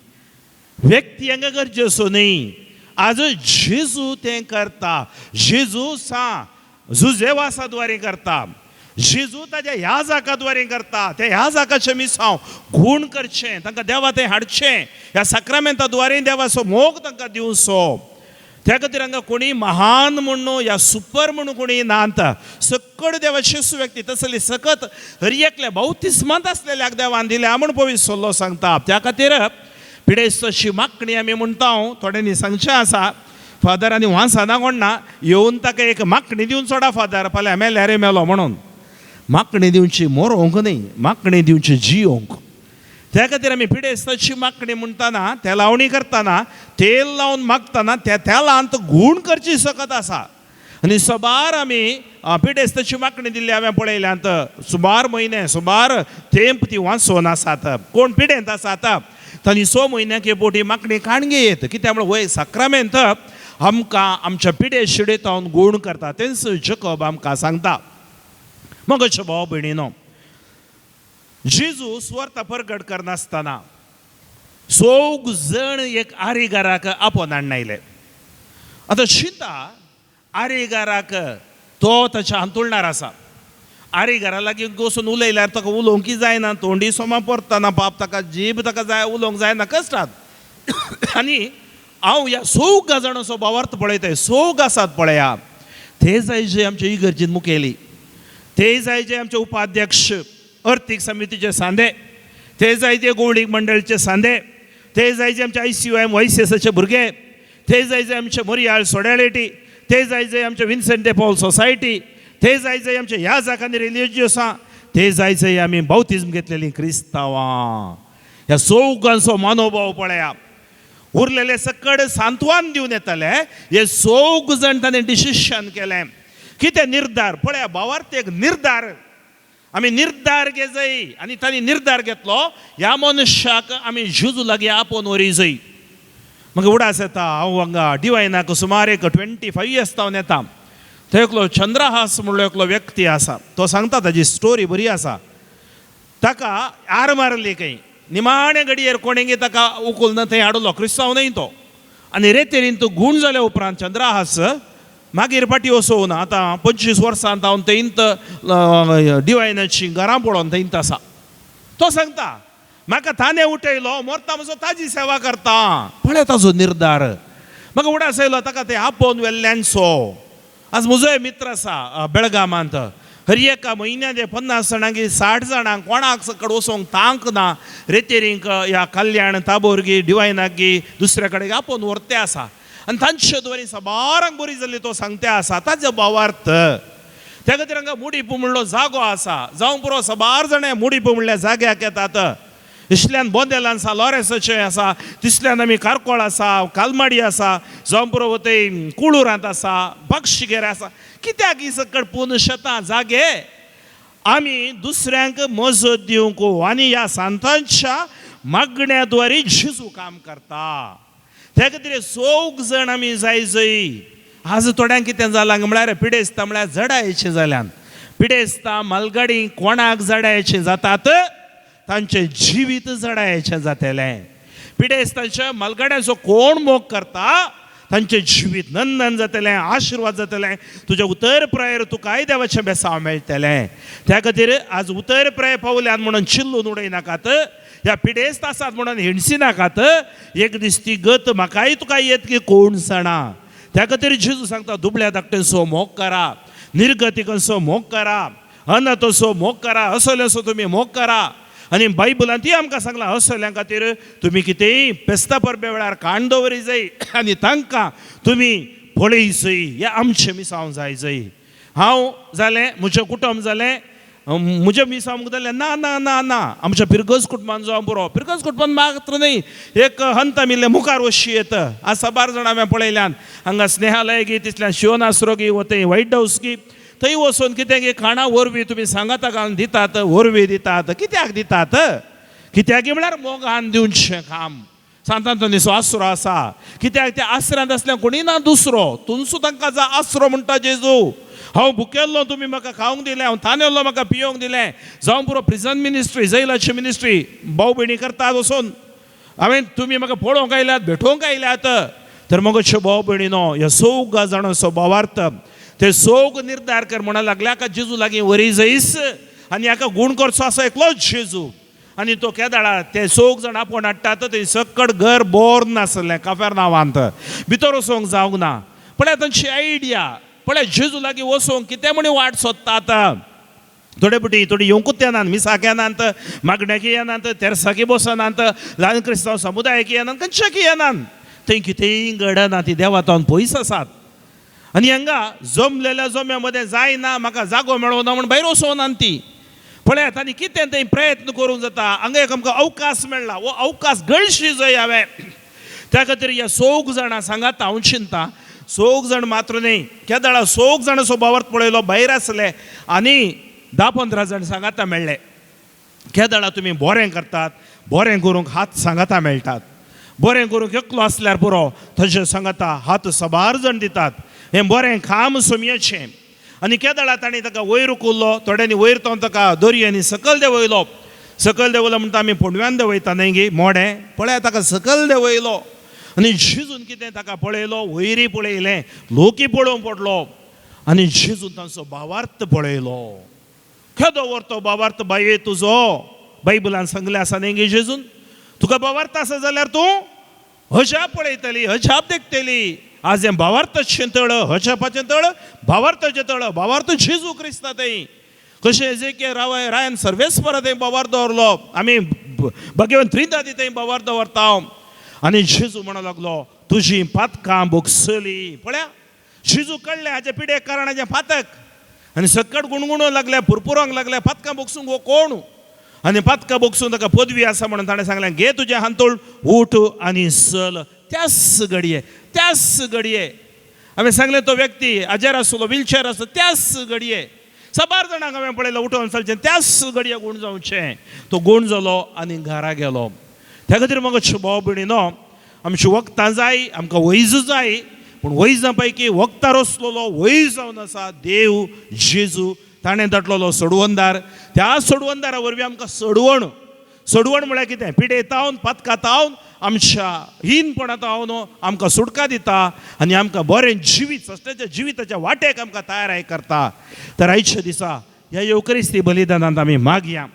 व्यक्ती हांगा गरजेचो न्ही. आज जेजू तें करता. जेजू जुजेवासा द्वारे करता. जेजू ताज्या याजाका द्वारे करता. त्या याजाकाचें मिसांव गूण करचें तांकां देवा तें हाडचें ह्या साक्रामेंता द्वारे देवाचो मोग तांकां दिवचो. त्या खातीर हांगा कोणी महान म्हणून या सुपर म्हणून कोणी नात. सकट देवाची सुव्यक्ती तसली सकत हर एकल्या बावतिस्मांत आसलेल्याक देवान दिल्या म्हूण पवित्र सल्लो सांगता. त्या खातीर पिडेस्तशी मागणी आमी म्हणटा थोड्यांनी सांगचें आसा फादर आनी वांसाना कोण ना येवन ताका एक मागणी दिवन सोडा फादर फाल्यां मेल्यार मेलो म्हणून. मागणी दिवची मरोंक न्ही मागणी दिवची जियोंक. त्या खातीर आमी पिडेस्ताची मागणी म्हणटाना त्या लावणी करतना तेल लावन मागतना त्या तेलांत गूण करची सकत आसा आनी सुमार आमी पिडेस्ताची मागणी दिल्ली हांवें पळयल्यांत सुमार म्हयने सुमार तेंप ती वाचून आसात कोण पिडेंत आसात तांणी 6 म्हयन्याक पोटी मागणी काणगे येत कित्याक म्हळ्यार वय सक्रामेंत आमकां आमच्या पिडे शिडेतावन गूण करता तेंच जकोब आमकां सांगता मगचे भाव भयणीनो जेजू स्वर्त प्रगट करनासतना 4 जण एक आरिगाराक आपोवन हाडनायले आतां चिंता आरिगाराक तो ताच्या हांतुळणार आसा आरिगारा लागीं वचून उलयल्यार ताका उलोवंकी जायना तोंडी सोमा परतना पाप ताका जीब ताका जाय उलोवंक जायना कश्टात आनी हांव ह्या 4 जाणांचो भावार्थ पळयताय 4 आसात पळया ते जाय जे आमच्या इगर्जेन मुखेली ते जाय जे आमचे उपाध्यक्ष अर्थीक समितीचे सांदे ते जाय जे गवळीक मंडळाचे सांदे ते जाय जे आमचे ICUM YCSचे भुरगे ते जाय जे आमचे मोरयाळ सोड्यालेटी ते जाय जे आमचे विन्सेंट डे पॉल सोसायटी ते जाय जे आमचे ह्या जागांनी रिलिजियसां ते जाय जे आमी बावतिझम घेतलेली क्रिस्तांवां ह्या 4 मनोभाव पळया उरलेले सकड सांत्वन दिवन येताले हे 4 जाण ताणें डिसिशन केलें कितें निर्धार पळया भावार्थ एक निर्धार आमी निर्धार घे जाय आनी तांणी निर्धार घेतलो ह्या मनशाक आमी जेजू लागीं आपोवन व्हरी जाय म्हाका उडास येता हांव हांगा डिवायनाक सुमार एक 25 इयर्स जावन येता थंय एकलो चंद्रहास म्हणलो एकलो व्यक्ती आसा तो सांगता ताजी स्टोरी बरी आसा ताका आर मारली खंय निमाणे घडयेर कोणेंगे ताका उखलून थंय हाडलो क्रिस्तांव न्हय तो आनी रेतेरीन तो गूण जाल्या उपरांत चंद्रहास मागीर फाटी वचून आतां 25 वर्सांत हांव थंयत डिवायनाची घरां पळोवन थंयत आसा तो सांगता म्हाका ताणें उठयलो मोरता म्हजो ताजी सेवा करता पळय ताजो निर्धार म्हाका उडास आयलो ताका ते आपोवन व्हेल्ल्यांचो आज म्हजोय मित्र आसा बेळगामांत हर एका म्हयन्याक 50 जाणांक 60 जाणांक कोणाक सकड वचोंक तांक ना रेतेरींक ह्या कल्याण ताबोरगी डिवायनागी दुसरे कडेन आपोवन व्हरते आसा आनी तांचे द्वारे सबारांक बरी जाल्ली तो सांगते आसा ताजे भावार्थ त्या खातीर हांगा मुडीप म्हणलो जागो आसा जावं पुरो सबार जाणे मुडीप म्हणल्या जाग्याक येतात इतल्यान बोंदेलान आसा लॉरेसाचें आसा तिसल्यान आमी कारकोळ आसा कालमाडी आसा जावं पुरो ते कुळुरांत आसा बक्षिगेर आसा कित्याक ही सकड पूर्ण शेतां जागे आमी दुसऱ्यांक मजत दिवंक आनी ह्या सांतांच्या मागण्याद्वारे जेजू काम करता त्या खातीर 4 जण आमी जाय जय आज थोड्यांक कितें जालां म्हळ्यार पिडेस्तां म्हळ्यार जडायेचें जाल्यान पिडेस्तां मालगाडी कोणाक जडायेचें जातात तांचें जिवीत जडायेचें जातलें पिडेस्तांच्या मालगाड्याचो कोण मोग करता तांचें जिवीत नंदन जातलें आशिर्वाद जातलें तुज्या उतर प्रयर तुकाय देवाचें बेसांव मेळटलें त्या खातीर आज उतर प्रय पावल्यान म्हणून चिल्लून उडयनाकात ह्या पिडेस्त आसात म्हणून हिणसी नाकात एक दीस ती गत म्हाकाय तुका येत की कोण जाणा त्या खातीर जेजू सांगता दुबळ्या धाकटेचो मोग करा निर्गतिकांचो मोग करा अनाथाचो मोग करा असल्याचो तुमी मोग करा आनी बायबलांत ती आमकां सांगलां असल्यां खातीर तुमी कितेंय पेस्ता परबे वेळार काण दवरी जाय आनी तांकां तुमी पळय जाय हें आमचें मिसांव जाय जाय हांव जालें म्हजें कुटुंब जालें म्हजें मिसांव जालें ना ना ना ना आमच्या पिरगज कुटुंबान जो पुरो पिरगज कुटुंबान मात्र न्ही एक हंत मिल्ले मुखार वशी येत आज सबार जाणां हांवें पळयल्यान हांगा स्नेहालय गी तितल्यान शिवनासरो गी वते व्हायट हावस गी थंय वचून कितें गे खाणां वरवीं तुमी सांगाता घालून दितात वरवीं दितात कित्याक दितात कित्याक म्हळ्यार मोगान दिवचें काम सांतांचो न्हिसो आसरो आसा कित्याक त्या आसऱ्यांत असलें कोणी ना दुसरो तुमचो तांकां जा आसरो म्हणटा जेजू हांव भुकेल्लो तुमी म्हाका खावंक दिलें हांव तानेल्लो म्हाका पियोंक दिलें जावं पुरो प्रिजन मिनिस्ट्री जैलाची मिनिस्ट्री भाव भयणी करतात वचून हांवें तुमी म्हाका पळोवंक आयल्यात भेटोवंक आयल्यात तर मगोच्यो भाव भयणीनो ह्या 4 जाणांचो भावार्थ ते 4 निर्धार कर म्हणून लागल्या का जेजू लागीं वरी जायस आनी हाका गूण करचो आसा एकलोच जेजू आनी तो केदाळा ते 4 जाण आपोवन हाडटात थंय सकड घर बोर नासलें काफेरनावांत भितर वचोंक जावंक ना पळय तांची आयडिया पळय जेजू लागीं वचोंक कितें म्हणी वाट सोदतात थोडे पुटी थोडी येवंकूच येनात मिसाक येनात मागण्याक येनात तेरसाकी बसनात ल्हान क्रिस्तांव समुदायाक येनात खंयच्याक येनात थंय कितेंय घडना ती देवातावन पयस आसात आनी हांगा जमलेल्या जम्या मदें जायना म्हाका जागो मेळोना म्हण भायर वचोनात ती पळयात आनी कितें थंय प्रयत्न करूंक जाता हांगा एक आमकां अवकाश मेळ्ळा वो अवकाश गळशी जंय हांवें त्या खातीर ह्या 6 जाणां सांगात हांव चिंता 6 जाण मात्र न्ही केदाळा 6 जाण स्वभावार्थ पळयलो भायर आसले आनी 10-15 जाण सांगाता मेळ्ळे केदाळा तुमी बरें करतात बरें करूंक हात सांगाता मेळटात बरें करूंक एकलो आसल्यार पुरो तशें सांगाता हात सबार जाण दितात हें बरें काम सोमयेचें आनी केदाळा ताणें ताका वयर उखल्लो थोड्यांनी वयर तो ताका दर्यांनी सकयल देंवयलो म्हणटा आमी फोंडव्यान देंवयता न्ही गे मोडें पळय ताका सकयल देंवयलो आनी झिजून कितें ताका पळयलो वयरी पळयलें लोकी पळोवंक पडलो आनी झिजून तांचो भावार्थ पळयलो केदो व्हरतो भावार्थ बाये तुजो बायबलान सांगलें आसा न्ही गे झिजून तुका भावार्थ आसा जाल्यार तूं हजाब पळयतली हजाब देखतली आज हें भावार्थाचें तळ हजापाचें तळ भावार्थाचें तळ भावार्थ जेजू क्रिस्ता थंय कशें जे के रायन सर्वेस्परा थंय भावार्थ दवरलो आमी भगवन त्रिदादी थंय भावार्थ दवरता आनी जेजू म्हणूंक लागलो तुजीं पातकां बोगसली पळया जेजू कळ्ळें हाजे पिडेक कारण हाजें पातक आनी सकट गुणगुणूंक लागले पुरपुरोंक लागले पातकां बोगसूंक हो कोण आनी पातकां बोगसून ताका पदवी आसा म्हणून ताणें सांगलें घे तुजें हांतूळ उठ आनी चल त्याच घडये हांवें सांगलें तो व्यक्ती हाजेर आसलो व्हिलचॅर आसलो त्याच घडये सबार जाणांक हांवें पळयलो उठोवन चलचें त्याच घडये गुण जावचें तो गुण जालो आनी घरा गेलो त्या खातीर म्हाका भाव भयणीनो आमची वखदां जाय आमकां वैज जाय पूण वैजां पैकी वखदार असलेलो वैज जावन आसा देव जेजू ताणें धाडलेलो सोडवंदार त्या सोडवंदारा वरवीं आमकां सोडवण म्हळ्यार कितें पिडेतावन पातकातावन आमच्या हीनपणांतावन आमकां सुटका दिता आनी आमकां बरें जिवीत सश्टाच्या जिविताच्या वाटेक आमकां तयाराय करता तर आयच्या दिसा ह्या येवकरिस्ती बलिदानांत आमी मागया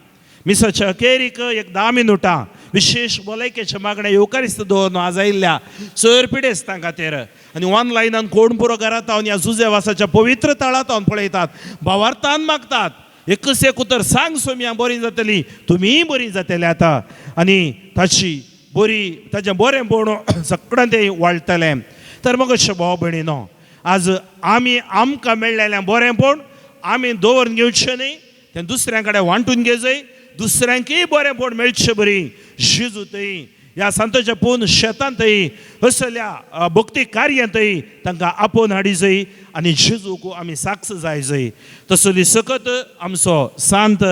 मिसाच्या अखेरीक एक 10 मिनटां विशेष भलायकेच्या मागण्या येवकरिस्त दवरून आज आयिल्ल्या सर पिडेस्तां खातीर आनी ऑनलायनान कोण पुरो घरांत ह्या जुजेवासाच्या पवित्र तळांत पळयतात भावार्थान मागतात एकच एक उतर सांग सोम्या बरी जातली तुमीय बरी जातले आतां आनी ताचें बरेंपण सगळ्यांत ते वाळटलें तर म्हाका भाव भयणीनो आज आमकां मेळ्ळेलें बरेंपण आमी दवरून घेवचें न्ही तें दुसऱ्यां कडेन वांटून घेवचें दुसऱ्यांकय बरेंपण मेळचें बरी जेजू थंय ह्या सांतोच्या पून शेतांतय असल्या भक्ती कार्यांतय तांकां आपोवन हाडी जाय आनी जेजूक आमी साक्ष जाय जाय तसली सकत आमचो सांत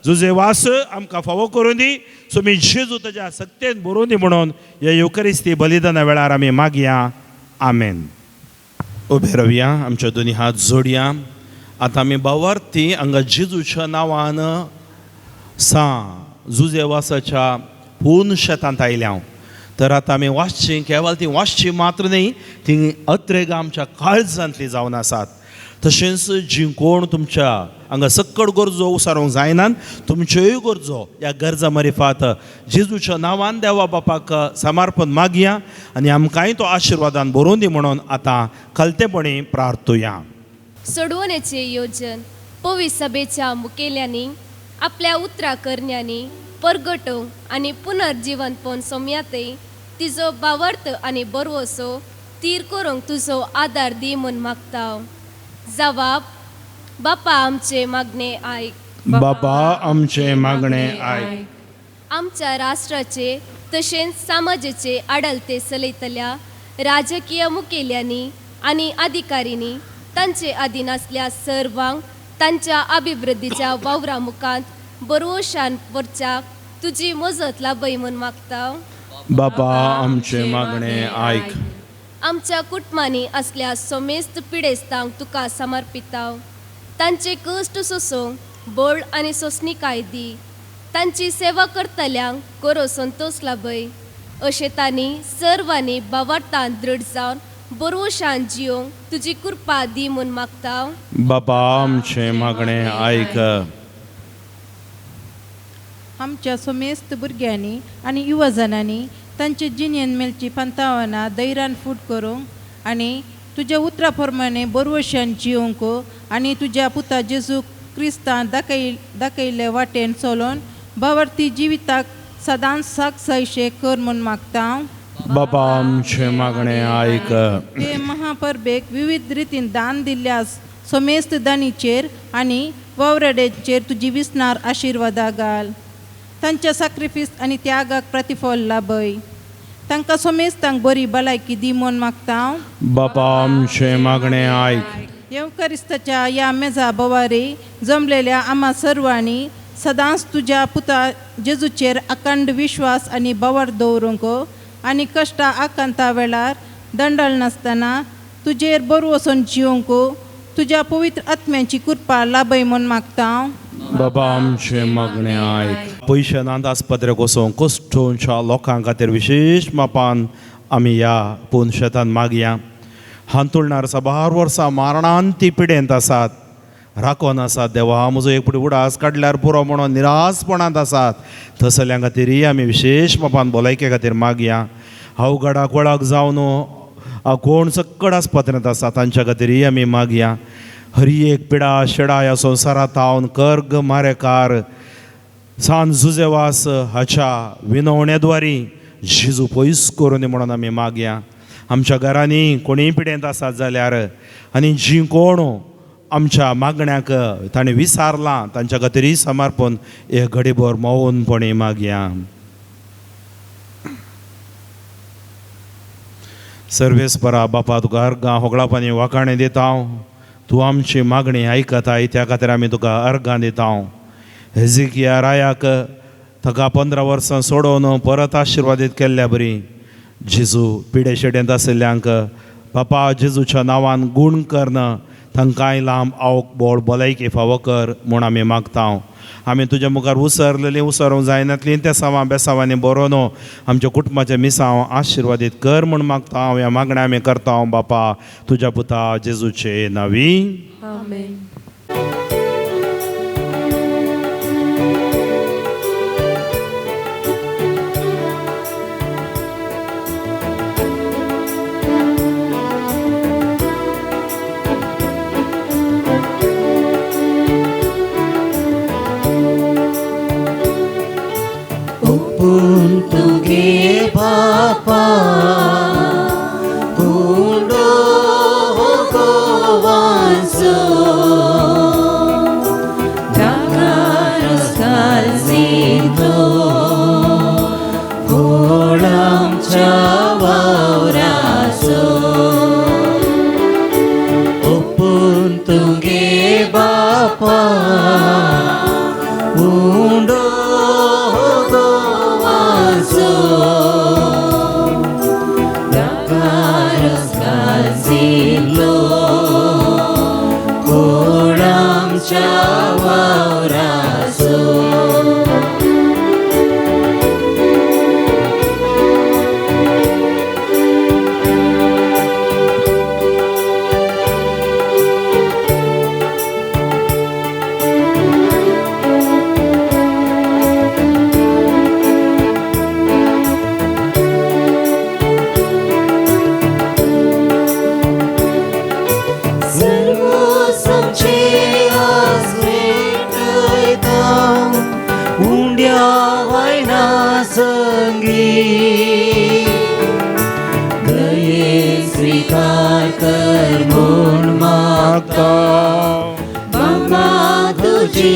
जुजेवास आमकां फावो करून दी सोमी जेजू ताच्या सत्तेन बरोवन दी म्हणून ह्या येवकरिस्ती बलिदाना वेळार आमी मागया आमेन उबे रावया आमचे दोनी हात जोडया आतां आमी भावार्थी हांगा जेजूच्या नांवान जुजेवासाच्या पूर्ण शेतांत आयल्या तर आतां आमी वाचची केवळ ती वाचची मात्र न्ही ती अत्रेगा आमच्या काळजांतली जावन आसात तशेंच जी कोण तुमच्या हांगा सक्कड गरजो उसारूंक जायनात तुमच्योय गरजो ह्या गरजा मरिफात जेजूच्या नांवान देवा बापाक समर्पण मागया आनी आमकांय तो आशिर्वादान बरोवन दी म्हणून आतां कलतेपणी प्रार्थुया सोडवणेचे योजन पवित्र सभेच्या मुखेल्यांनी आपल्या उतरा करण्यांनी परगटोवंक आनी पुनर्जीवनपण सोम्यातय तिजो भावार्थ आनी बरवसो तीर करूंक तुजो आदार दी म्हूण मागता जवाब बापा आमचे मागणे आयक बापा आमचे मागणे आयक आमच्या राष्ट्राचे तशेंच समाजाचे आडलते चलयतल्या राजकीय मुखेल्यांनी आनी अधिकाऱ्यांनी तांचे अधीन आसल्या सर्वांक तांच्या अभिवृद्धीच्या वावरा मुखांत बरोवशान वरच्या तुजी मजत लाभय म्हूण मागता बापा आमचे मागणे आयक आमच्या कुटुंबांनी असल्या सोमेस्त पिडेस्तांक तुका समर्पिता तांचे कश्ट सोसूंक बळ आनी सोंसणीकाय दी तांची सेवा करतल्यांक कोरो संतोष लाभय अशें तांणी सर्वांनी भावार्थान दृढ जावन बरोवशान जियोंक तुजी कृपा दी म्हूण मागता बापा आमचे मागणे आयक आमच्या सोमेस्त भुरग्यांनी आनी युवजनांनी तांचे जिणेन मेलची पंतावना धैर्यान फूट करूंक आनी तुज्या उतरा प्रमाणे बरोवशान जियोंक आनी तुज्या पुता जेजू क्रिस्तान दाखयले वाटेन चलोवन भावार्थी जिविताक सदांच साक्षायशे कर म्हूण मागता बापा आमचे मागणे आयक ते महापरबेक विविध रितीन दान दिल्ल्या सोमेस्त दानीचेर आनी वावरेड्यांचेर तुजी विस्नार आशिर्वादा घाल. तांच्या सॅक्रिफीस आनी त्यागाक प्रतिफळ लाभय. तांकां सोमेस्तांक बरी भलायकी दी म्हूण मागता हांव. बापा आमचे मागणें आयक. येवकारिस्ताच्या या मेजा बोवारी जमलेल्या आम्हा सर्वांनी सदांच तुज्या पुता जेजूचेर अखंड विश्वास आनी बावर दवरूंक आनी कश्टां आकांता वेळार दंडल नासतना तुजेर बरो वचून जिवंक तुज्या पवित्र आत्म्याची कृपा लाभय म्हूण मागता हांव. बाबा आमचे मागणें आयक. पयशे नांद आस्पत्रेक वचोंक कश्टोच्या लोकां खातीर विशेश मापान आमी ह्या पुनशेतान मागया. हांतुळणार साबार वर्सां मारणांती पिडेंत आसात, राखोन आसात. देवा म्हजो एक पुटी उडास काडल्यार पुरो म्हणून निरासपणांत आसात. थसल्यांक खातीरय आमी विशेष मापान भलायके खातीर मागया. अवघडाक वळख जावन कोण सक्कड आस्पत्रेंत आसा तांच्या खातीरय आमी मागया. हरी एक पिडा शेडा ह्या संवसारांत हांवन कर्ग मारेकार सान जुजेवास हाच्या विनवणेद्वारी जेजू पयस करूं दी म्हणून आमी मागया. आमच्या घरांनी कोणीय पिडेंत आसात जाल्यार आनी जीं कोण आमच्या मागण्याक ताणें विसारलां तांच्या खातीरय समर्पण हे घडीभर मौनपणी मागया. सर्वेस्परा बापा तुका अर्गां होगळापणी वाखाणें दिता हांव. तूं आमची मागणी आयकताय त्या खातीर आमी तुका अर्गां दिता हांव. हेजिकिया रायाक ताका 15 वर्सां सोडोवन परत आशिर्वादीत केल्ल्या बरी जेजू पिडे शेडेंत आशिल्ल्यांक बापा जेजूच्या नांवान गूण करन तांकांय लांब आवक बोड भलायकी फावो कर म्हूण आमी मागता हांव. आमी तुज्या मुखार उसरलेलीं उसरूंक जायनातलीं त्या सावां बेसावांनी बरोवन आमच्या कुटुंबाच्या मिसांव आशिर्वादीत कर म्हूण मागता हांव. ह्या मागण्या आमी करता हांव बापा तुज्या पुता जेजूचे नांवी. आमेन. ओपून तुगे बापा कुंडो गोवांचो दाकारोस घालसितो घोड आमच्या वावराचो. ओपून तुगे बापा कुंडो स्वीकार कर म्हूण मागता बाबा तुजी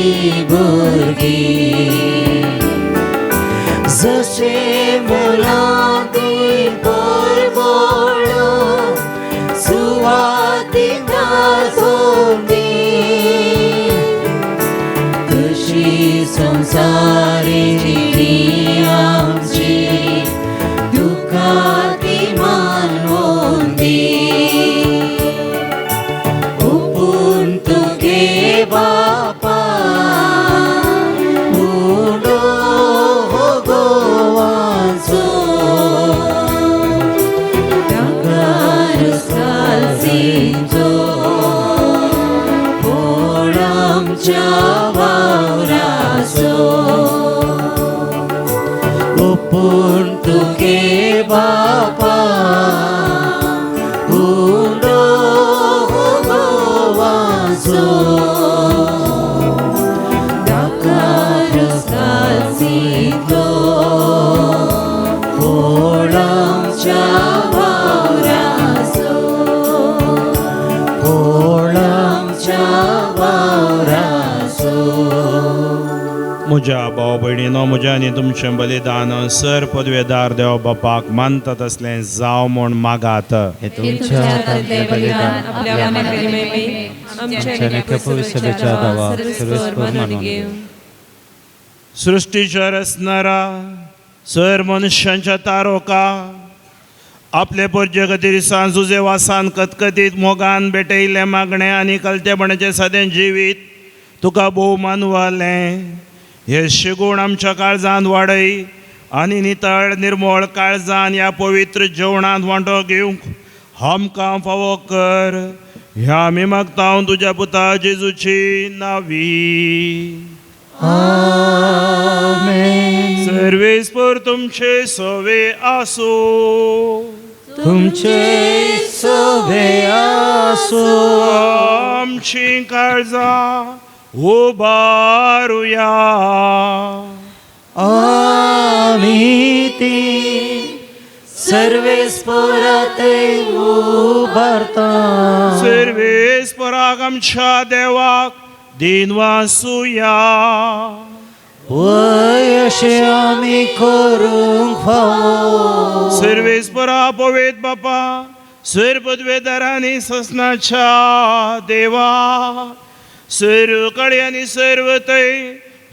भुरगीं. जशे मोलादीन परगळो सुवातीन सोंदी तशी संवसारीची आमची दुखाती मानवून दी. ओपून तुगे बापा उडो गोवांचो दाकारोस घालसितो घोड आमच्या वावराचो. ओपून तुगे बापा उडो गोवांचो दाकारोस घालसितो घोड आमच्या वावराचो. घोड आमच्या म्हज्या भाव भयणीनो, म्हज्या आनी तुमचें बलिदान सर पदवेदार देव बापाक मानता तसलें जावं म्हूण मागात. हे तुमच्या हातांतलें बलिदान आपल्या मनातली महिमे आमच्या नित्यपवी सभेच्या दावा सर्वेस्पर मानून घेऊ. सृष्टीच्या रचणारा सर मनशांच्या तारोका आपले परजे खातीर सांजुजे वासान कतकतीत मोगान भेटयिल्ले मागणे आनी कलतेपणाचें सदें जिवीत तुका भोव मानवालें. हे शिगूण आमच्या काळजांत वाडय आनी नितळ निर्मळ काळजान ह्या पवित्र जेवणांत वांटो घेवंक आमकां फावो कर. ह्या आमी मागता तुज्या पुता जेजूची नांवी. आमेन. सर्वेस्पर तुमचे सोवे आसो. तुमचे सोबे आसो. आमची काळजां उबारुया. आमी ती सर्वेस्पराते उबारता. सर्वेस्पराक आमच्या देवाक दिनवासुया. वय अशें आमी करूंक फावो. सर्वेस्परा पवेत बापा सर पदवेदारांनी ससनाच्या देवा सर्व कडे आनी सर्व थंय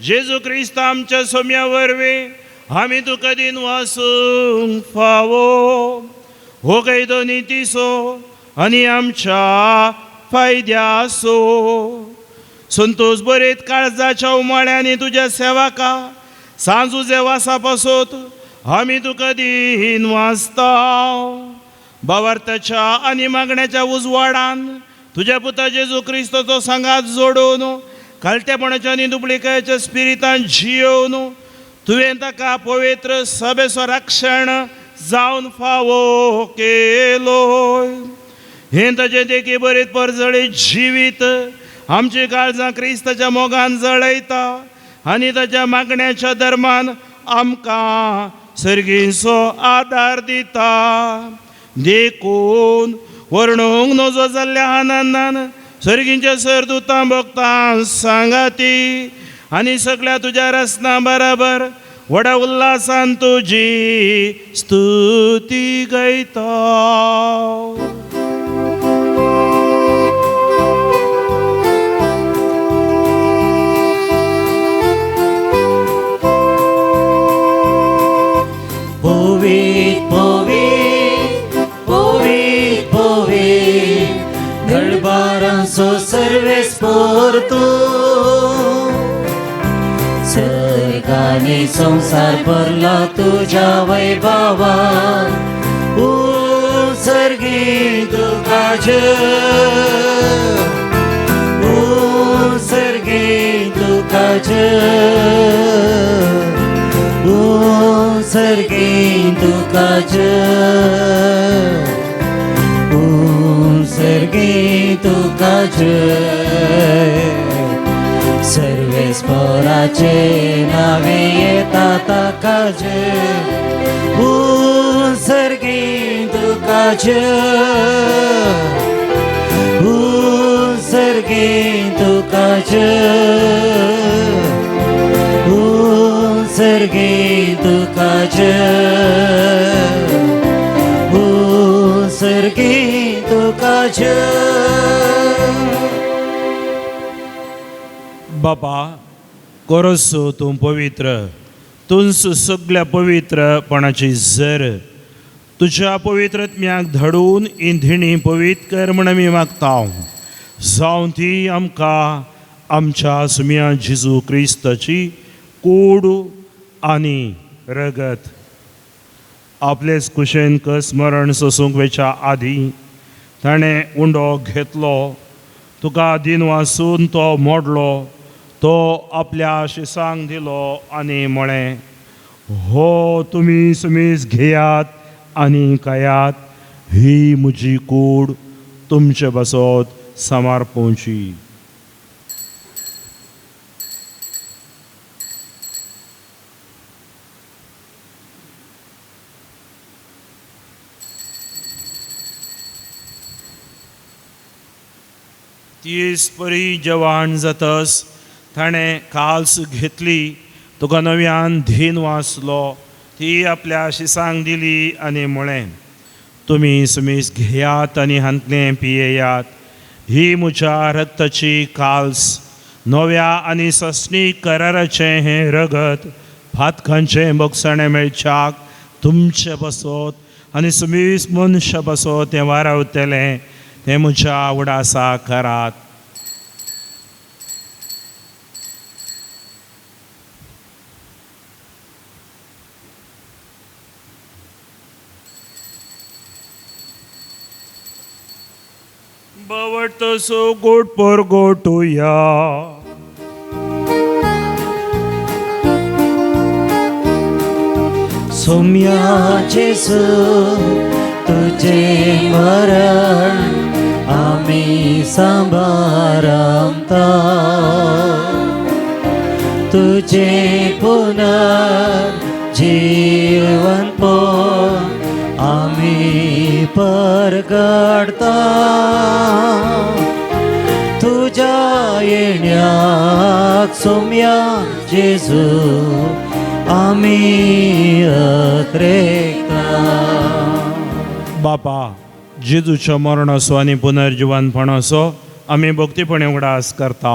जेजू क्रिस्त आमच्या सोम्या वरवीं आमी तुका दिन वासूंक फावो. हो कैदो नितीसो आनी आमच्या फायद्यासो. संतोष बरेत काळजाच्या उमाळ्यांनी तुज्या सेवाका सांजुजे वासा पासोत आमी तुका दिन वाचता. भावार्थाच्या आनी मागण्याच्या उजवाडान तुज्या पुता जेजू क्रिस्ताचो सांगात जोडून कलतेपणाच्या आनी दुबळिकायेच्या स्पिरितान जियोवन तुवें ताका पवित्र सभेचो रक्षण जावन फावो केलो. हे ताचे देखी बरेत परजळीत जिवीत आमची काळजां क्रिस्ताच्या मोगान जळयता आनी ताच्या मागण्याच्या धर्मान आमकां सर्गीचो आदार दिता. देखून वर्णूंक नजो जाल्ल्या आनंदान सर्गींच्या सरदुतां भक्तां सांगाती आनी सगळ्या तुज्या रसना बराबर व्हडा उल्हासान तुजी स्तुती गायता. Povit, povit, povit, povit, दरबारांचो सर्वेस्पर तूं. सर्गानी संसार भरला तुज्या वैभवान. सर्गी तुका जय. सर्गी तुका जय. सर्गी तुका जय. सर्गी तुका जय. सर्वेस्पराचे नावे येता ताका जय. सर्गी तुका जय. सर्गी तुका जय. सर्गी तुका जय. सर्गी तुका जय. बापा कोरोसो तूं पवित्र. तुंस सगळ्या पवित्रपणाची झर तुज्या पवित्रत्म्याक धडून इंधिणी पवित्र कर म्हण आमी मागता. जावं ती आमकां आमच्या सुम्या जेजू क्रिस्ताची कूड आनी रगत आपलेच कुशेन कस मरण सोसूंक वेच्या आदीं ताणें उंडो घेतलो. तुका दिन वासून तो मोडलो. तो आपल्या शिसांक दिलो आनी म्हळें, हो तुमी समीस घेयात आनी खायात. ही म्हजी कूड तुमचे बसत समर्पोवची. तीस परी जेवण जातस ताणें काल्स घेतली तुका नव्यान धीन वाचलो ती आपल्या शिसांक दिली आनी म्हळें, तुमी सुमीस घेयात आनी हांतलें पियेयात, ही म्हज्या रक्ताची काल्स, नव्या आनी सस्नी कराराचें हें रगत, फातकांचें बोगसणें मेळच्याक तुमचे बसत आनी सुमीस मनशां बसत तें वारावतलें, तें म्हज्या उडासा करात. बवटसो गोट पर गोटुया. सोम्या जेसू तुझे मरण आम्ही सांभाळता, तुझे पुनर्जीवन पण आम्ही परगडता, तुझ्या येण्याक सोम्या जेजू आम्ही अत्रेका. बापा, जेजूच्या मरणाचो आनी पुनर्जीवनपणाचो आमी भक्तीपणे उगडास करता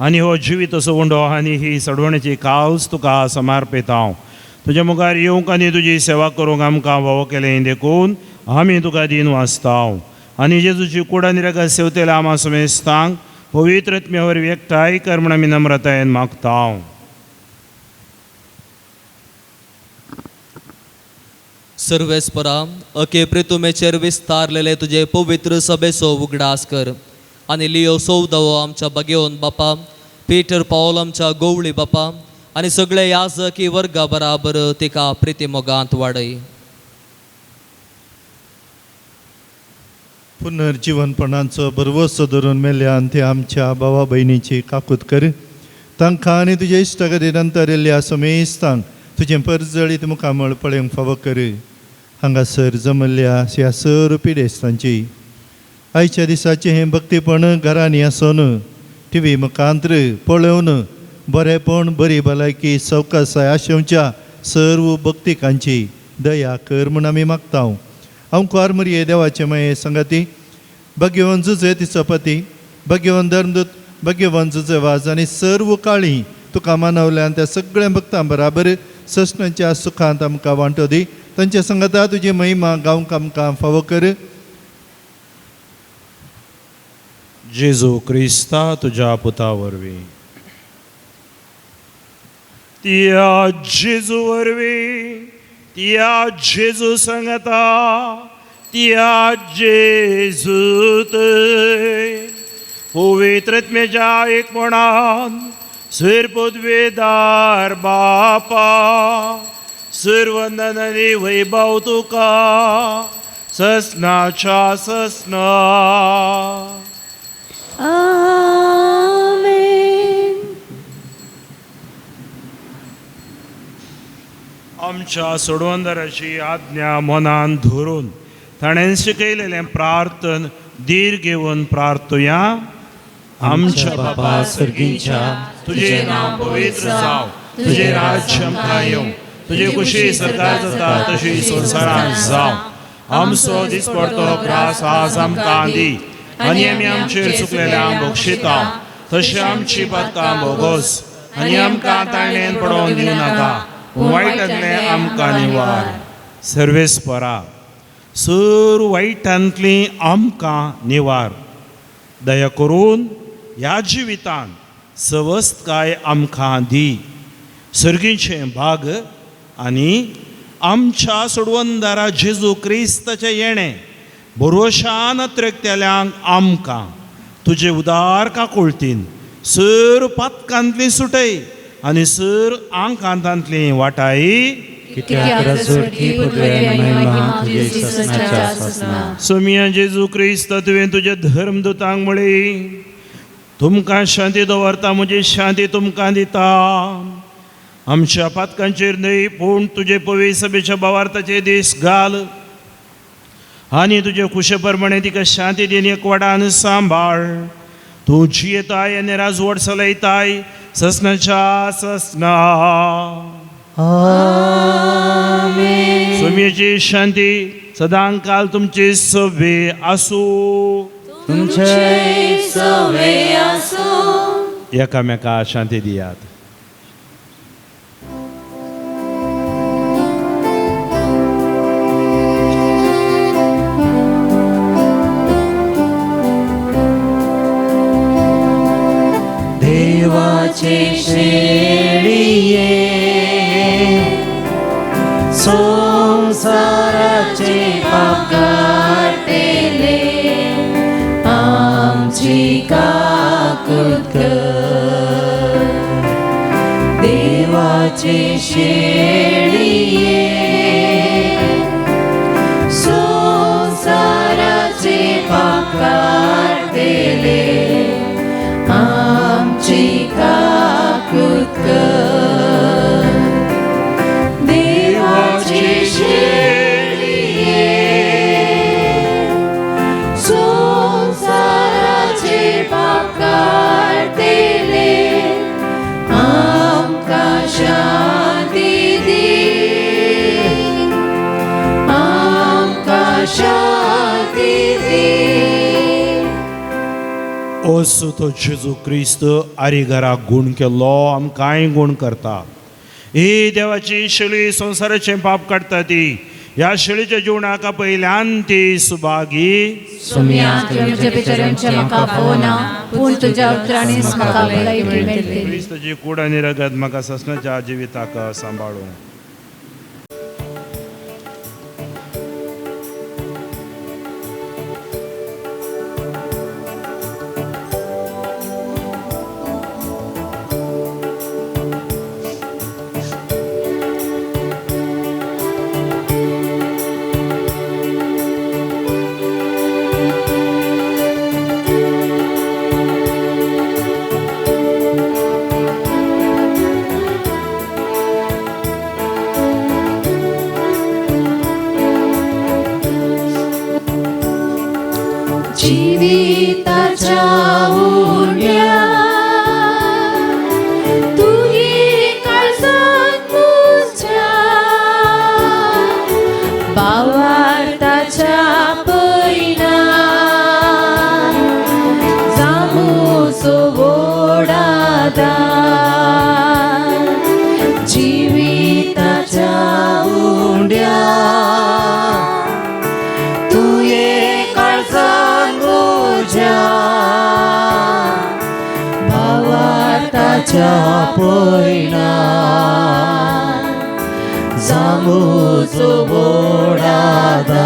आनी हो जिवीत असो उंडो आनी ही सडवण्याची काल्स तुका समर्पिता. तुज्या मुखार येवंक आनी तुजी सेवा करूंक आमकां वावो केलें देखून आमी तुका दिन वाचता आनी जेजूची कूड आनी रगत सेवतेल्या आमा सुमेस्तांक पवित्र आत्म्यावर एकठांय कर म्हूण आमी नम्रतायेन मागता. सर्वेस्परा अके प्रितुमेचेर विस्तारलेले तुझे पवित्र सभेचो उगडास कर आनी लियो सौदवो आमच्या बगेवन बापा, पीटर पावल आमच्या गोवळी बापा आनी सगळे याजकी वर्गा बराबर तिका प्रितीमोगांत वाडय. पुनर्जीवनपणाचो बरवसो धरून मेल्यान ते आमच्या भावा भयणीची काकूत कर. तांकां आनी तुज्या इश्टागती नंतर येल्ल्या समेस्तांक तुजें परजळीत मुखामळ पळोवंक फावो कर. हांगासर जमल्ल्या ह्या सर पिडेस्तांची आयच्या दिसाचें हें भक्तीपण घरांनी आसून टी व्ही मुखांत्र पळोवन बरेपण बरी भलायकी सवकासाय आशेवच्या सर्व भक्तिकांची दया कर म्हूण आमी मागता. हांव कुवारमरये देवाचे माये संगाती, भगवंत जुजे तिचो पती, भगवंत धर्मदूत, भगवंत जुजे वाज आनी सर्व काळी तुका मानवल्यान त्या सगळ्या भक्तां बराबर ससणाच्या सुखांत आमकां वांटो दी. तांच्या संगता तुजी महिमा गावंक आमकां फावो कर. जेजू क्रिस्ता तुज्या पुता वरवीं, त्या जेजू वरवीं, त्या जेजू संगता, त्या जेजूत पवित्र आत्म्याच्या एकपणान सर्वोद्वेदार बापा, सर्वंदन आनी वैभव तुका ससनाच्या ससना. आमेन. आमच्या सोडवंदराची आज्ञा मनान धरून ताणें शिकयलेलें प्रार्थन धीर घेवन प्रार्थुया. आमच्या बापा सर्गीच्या, तुझे नांव पवित्र जावं, तुझे राज्य आमकां येवं, तुझे कुशी सरकार जाता तशी संवसारांत जावं. आमचो दिसपडटो त्रास आज आमकां दी आनी आमी आमचेर चुकलेल्यांक बक्षिता, तशी आमची पदकां भोगोस आनी आमकां ताळणेन पडोवन दिवं नाका, वायटांतलें आमकां निवार. सर्वेस्परा, सर वायटांतली आमकां निवार. दया करून ह्या जिवितान सवस्तकाय आमकां दी. सर्गीचे भाग आनी आमच्या सोडवंदारा जेजू क्रिस्ताचें येणें भरवशान त्रेकतेल्यांक आमकां तुजे उदार काकुळतीन सर पातकांतली सुटय आनी सर आंकांतांतली वाटाय. सोमिया जेजू क्रिस्त तुवें तुज्या धर्मदूतांक म्हळी, तुमकां शांती दवरता, म्हजी शांती तुमकां दिता. आमच्या पातकांचेर न्हय पूण तुजे पवित्र सभेच्या भावार्थाचे दीस घाल आनी तुजे कुशे प्रमाणे तिका शांती दिन एकवटान सांबाळ. तूं जियेताय आनी राजवट चलयताय ससनाच्या ससना आमेन. सोम्याची शांती सदांकाल तुमची सवे आसूं. तुमचे सवे आसूं. एकामेका शांती दियात. देवाचे शेळिये संसाराचे पाप काटेले आमची काकूत कर. देवाचे शेळिये संसाराचे पाप काटेले आमची काकूत कर. देवाची शेळिये संसाराचे पाप काटेले आमका शांती दी. आमका शांती दी. असो तो जेजू क्रिस्त आरिगाराक गुण केल्लो आमकांय गुण करता. ही देवाची शेळी संसाराचें पाप काडटा ती. ह्या शेळीच्या जिवनाका पयल्यान ती सुभागी. तुझ्या उतरांनीच म्हाका भलायकी मेळटली. क्रिस्ताची कूड आनी रगत म्हाका ससनाच्या जिविताक सांबाळूं. जीविताच्या उंड्या तुही काळजात मुझ्या भावार्थाच्या पैना जामुचो वोडादार. जीविताच्या उंड्या तुये भावार्थाच्या पैना जामुचो वोडादार.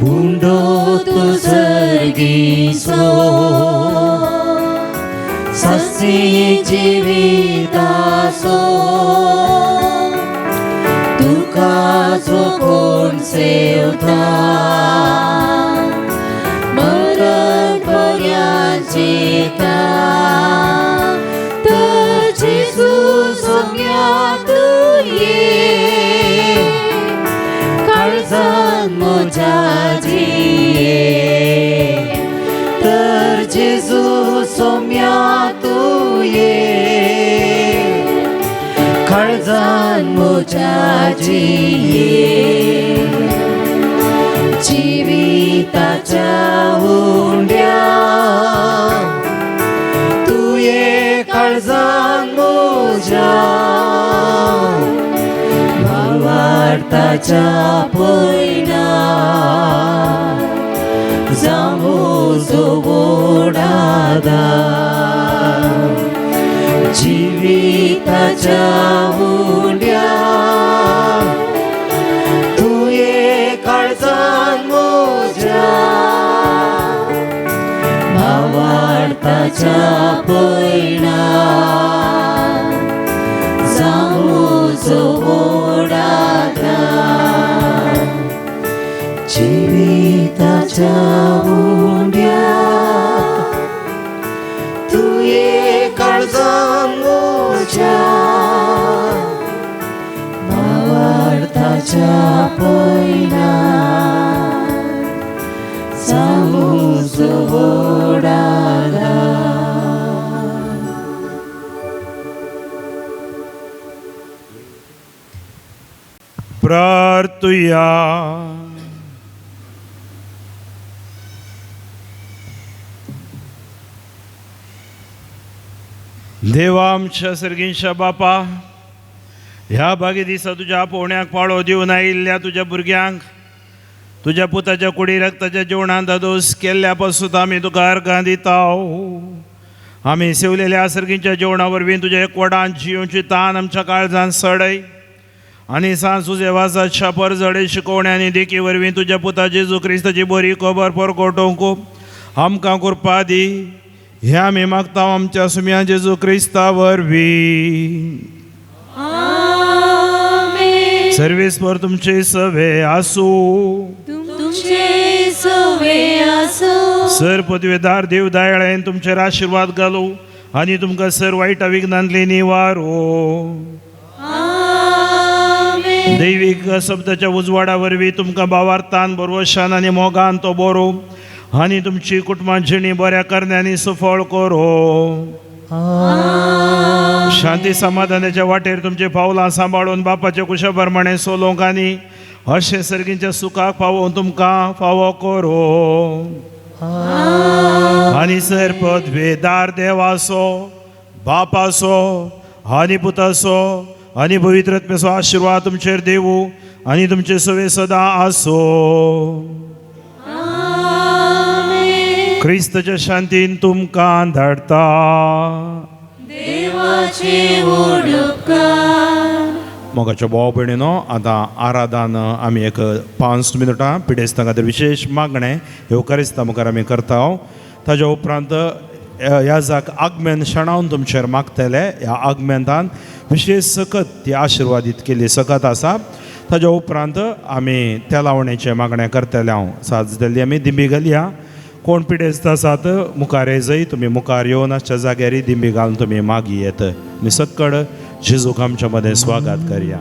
हुंडो तू सर्गीचो ससी जिविताचो तुका जो कोण सेवता मरण पर्यंत जिता. तर जेजू सोम्या तुये काळजान म्हज्या जिये. तर जेजू सोम्या तुये काळजान म्हज्या जिये. जिविताच्या हुंड्या तुये काळजान म्हज्या भावार्थाच्या पैना जामुचो वोडादार. जिविताच्या हुंड्या तुये काळजान म्हज्या भावार्थाच्या पैना जामुचो वोडादार. जिविताच्या हुंड्या तुये काळजान म्हज्या देवाच्या पयना जाऊचो वडाला प्रार्थुया. देवा आमच्या सर्गींच्या बापा, ह्या बागे दिसा तुझ्या पोवण्याक पाळो दिवन आयिल्ल्या तुझ्या भुरग्यांक तुझ्या पुताच्या कुडी रक्ताच्या जेवणांत दोस केल्ल्या पासून आमी तुका अर्गां दिताव. आमी सेवलेल्या सर्गींच्या जेवणा वरवीं तुज्या एकवटान जियोची तान आमच्या काळजांत सडय आनी सांज तुजे वासाच्या परजडे शिकोवण्यांनी देखी वरवीं तुज्या पुता जेजू क्रिस्ताची बरी खबर परकोटोवंक आमकां कृपा दी. हे आमी मागता आमच्या सुम्या जेजू क्रिस्ता वरवीं. सर्वेस्पर तुमचे सवे आसूं. तुमचे सवे आसूं. सर पदवेदार देव दयाळेन तुमचेर आशिर्वाद घालूं आनी तुमकां सर वायटा विघ्नांतली निवारो. दैवीक शब्दाच्या उजवाडा वरवीं तुमकां भावार्थान बरवशान आनी मोगान तो बरो आनी तुमची कुटुंबां जिणी बऱ्या करण्यांनी सफळ करो. शांती समाधानाच्या वाटेर तुमचे पावलां सांबाळून बापाचे कुशाप्रमाणे सोलोवंक आनी अशें सर्गींच्या सुखाक पावोवन तुमकां फावो करो. आनी सर पदवेदार देवाचो बापाचो आनी पुताचो आनी पवित्रात्म्याचो आशिर्वाद तुमचेर देवू आनी तुमचे सवे सदां आसो. क्रिस्ताच्या शांतीन तुमकां धाडटा. देवाचे उपकार. मोगाच्या भाव भयणीनो, आतां आराधन आमी एक 5 मिनटां पिडेस्तां खातीर विशेष मागणें येवकारिस्ता मुखार आमी करता. ताज्या उपरांत ह्या जाक आगमेन शणावन तुमचेर मागतले. ह्या आगमेंतान विशेष सकत ती आशिर्वादीत केली सकत आसा. ताज्या उपरांत आमी त्या लावणेचे मागणें करतले. हांव साज जाल्ली आमी दिंबी घालया. कोण पिडेस्त आसात मुखार येजय. तुमी मुखार येवन आसच्या जाग्यार दिंबी घालून तुमी मागी येत. आमी सक्कड जेजूक आमच्या मदें स्वागत करया.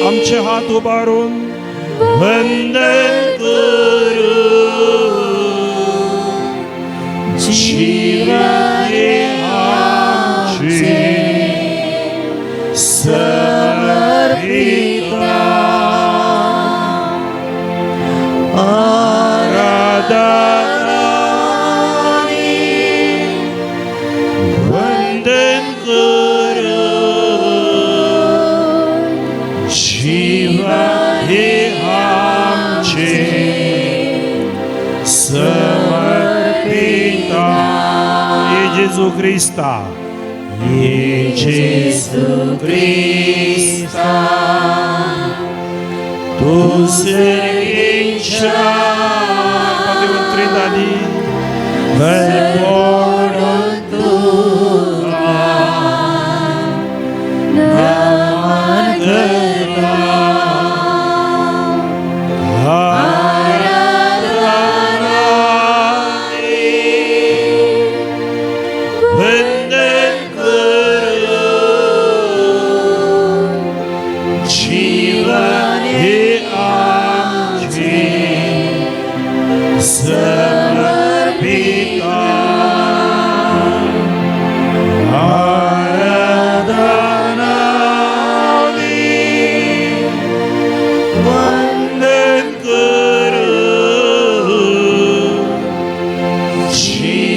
आमचे हात उबारून वंदन करू. जीवने आमचे समर्पिता. आराधनाने वंदन करू. जीवने आमचे समर्पिता. ये जेजू क्रिस्ता, ये जेजू क्रिस्ता, तू सर्गींच्या पवित्रतानी भरभरून तुका नमन करता. वंदन करू. जीवन हे आमचे समर्पिता. आराधनाने वंदन करू. जीवन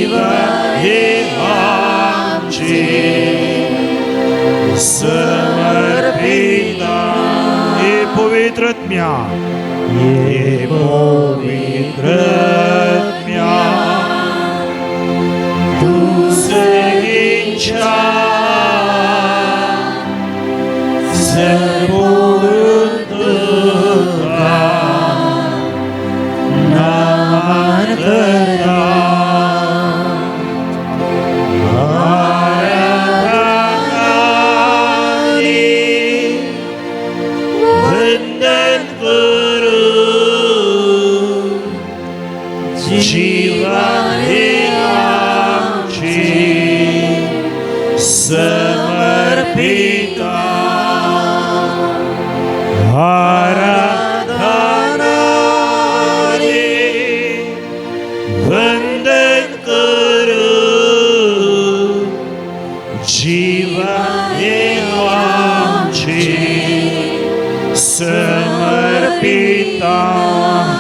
आत्म्या ये पवित्र आत्म्या तू सगळींच्या सर्वोच्च तुका नमन करता वंदन करू जीवाने आमची समर्पिता आराधनाने वंदन करू जीवाने आमची समर्पिता.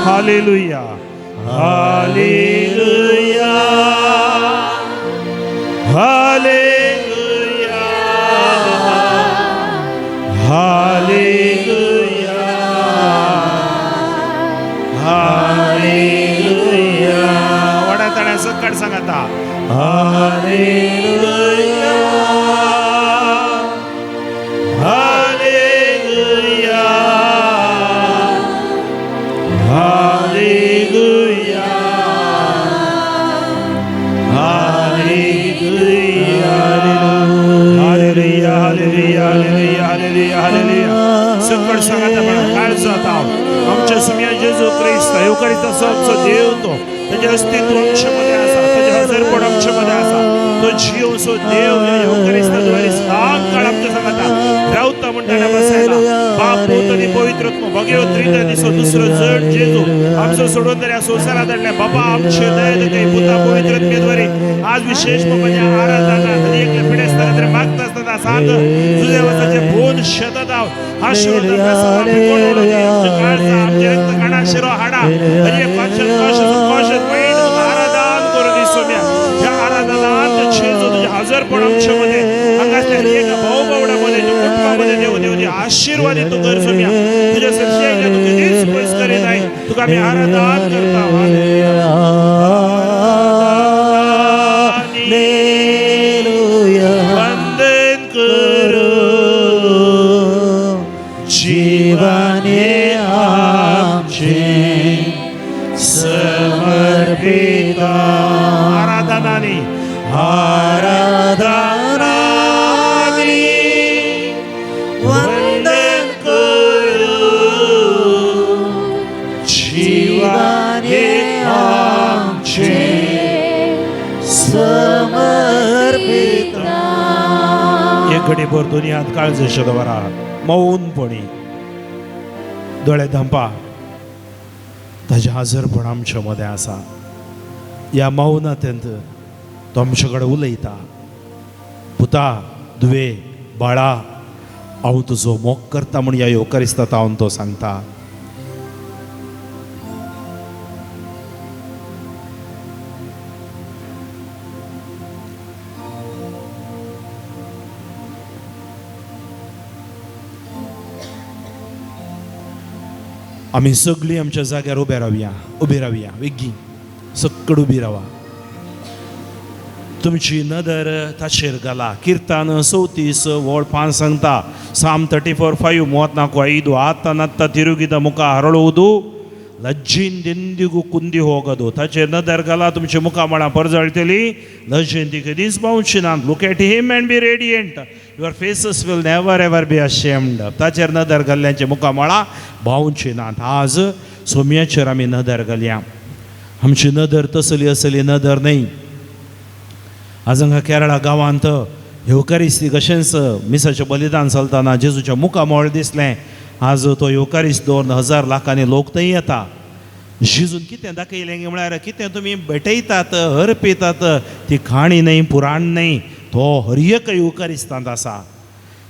हालेलुया हालेलुया हालेलुया हालेलुया हालेलुया. वडा तळ्या सकट सांगता हालेलुया हालेलुया हालेलुया हालेलुया हालेलुया हालेलुया हालेलुया हालेलुया. सकट सांगता म्हणून काळ जाता आमच्या सुम्या जेजू ख्रिस्त युकारिस्ताचो आमचो देव तो त्याचे अस्तित्व आमच्या मध्ये आसा त्याचे हजरपण आमच्या मध्ये आसा तो जीव सो देव या युकारिस्ताद्वारे सदां काळ आमच्या सांगता रावता म्हणटाना बसयला बाप पुत्र आणि पवित्र आत्मा भगवत त्रित्व दिसो दुसरो जड जेजू आमचो सोडून तर या संवसारांत हाडल्या बाबा आमचे दयेते पुता पवित्र आत्मेद्वारे आज विशेष म्हणजे आराधना एकले पिडेस्ताना तरी मागता असताना सांग तुझ्या वसाचे भून शतदाव आशीर्वाद आमचे रक्त काणा शिरो हाडा अरे पाचन कौशल वैन आराधन करू दिसो म्या ह्या आराधनात जेजू तुझे हजरपण आमच्या मध्ये हांगासल्या एका भाऊ भावडामध्ये कुटुंबामध्ये देव देवजी आशीर्वाद तू कर सोम्या तुझ्या सरशेला तू कधीच पयस करीत नाही तुका आम्ही आराधन करता. हालेलुया वंदन करू जीवाने आमचे समर्पिता. आराधनाने आराधनाने वंदन करू जीवाने आमचे समर्पिता. एक घडीभर दुनियात काळजेचे दवरा मौनपणी दोळे धांपा ताजे हजरपण आमच्या मध्ये आसा. या मौनांत तो आमचे कडेन उलयता पुता दुवे बाळा हांव तुजो मोग करता म्हूण ह्या युकारिस्तांत हांव तो सांगता. आमी सगळीं आमच्या जाग्यार उबे रावया वेगी सक्कड उबी रावा. तुमची नदर ताचेर घाला. किर्तन 34 वोळ 5 सांगता साम 34:5 ಮೂವತ್ನಾಲ್ಕು 5 ಆತ ನತ್ತ ತಿರುಗಿದ ಮುಖ ಹರಳುವುದು ಲಜ್ಜಿಂದೆಂದಿಗೂ ಕುಂದಿ ಹೋಗದು. ತಾಚೇರ್ ನದರ್ घाला तुमची मुखामळां परजळटली लज्जेन ती कधीच पावची ना. Look at him and be radiant your faces will never ever be ashamed. ताचेर नदर घाल्ल्यांची मुखामळां भावची नात. आज सोम्याचेर आमी नदर घालया. आमची नदर तसली असली नदर नाही. आज हांगा केरळा गांवांत युकारिस्ती कशेंच मिसाचें बलिदान चलतना जेजूच्या मुखामळ दिसलें. आज तो युकारिस्त 2000 लाखांनी लोक थंय येता. जेजून कितें दाखयलें म्हळ्यार कितें तुमी भेटयतात अर्पितात ती खाणी न्हय पुराण न्हय तो हरयेक युकारिस्तांत आसा.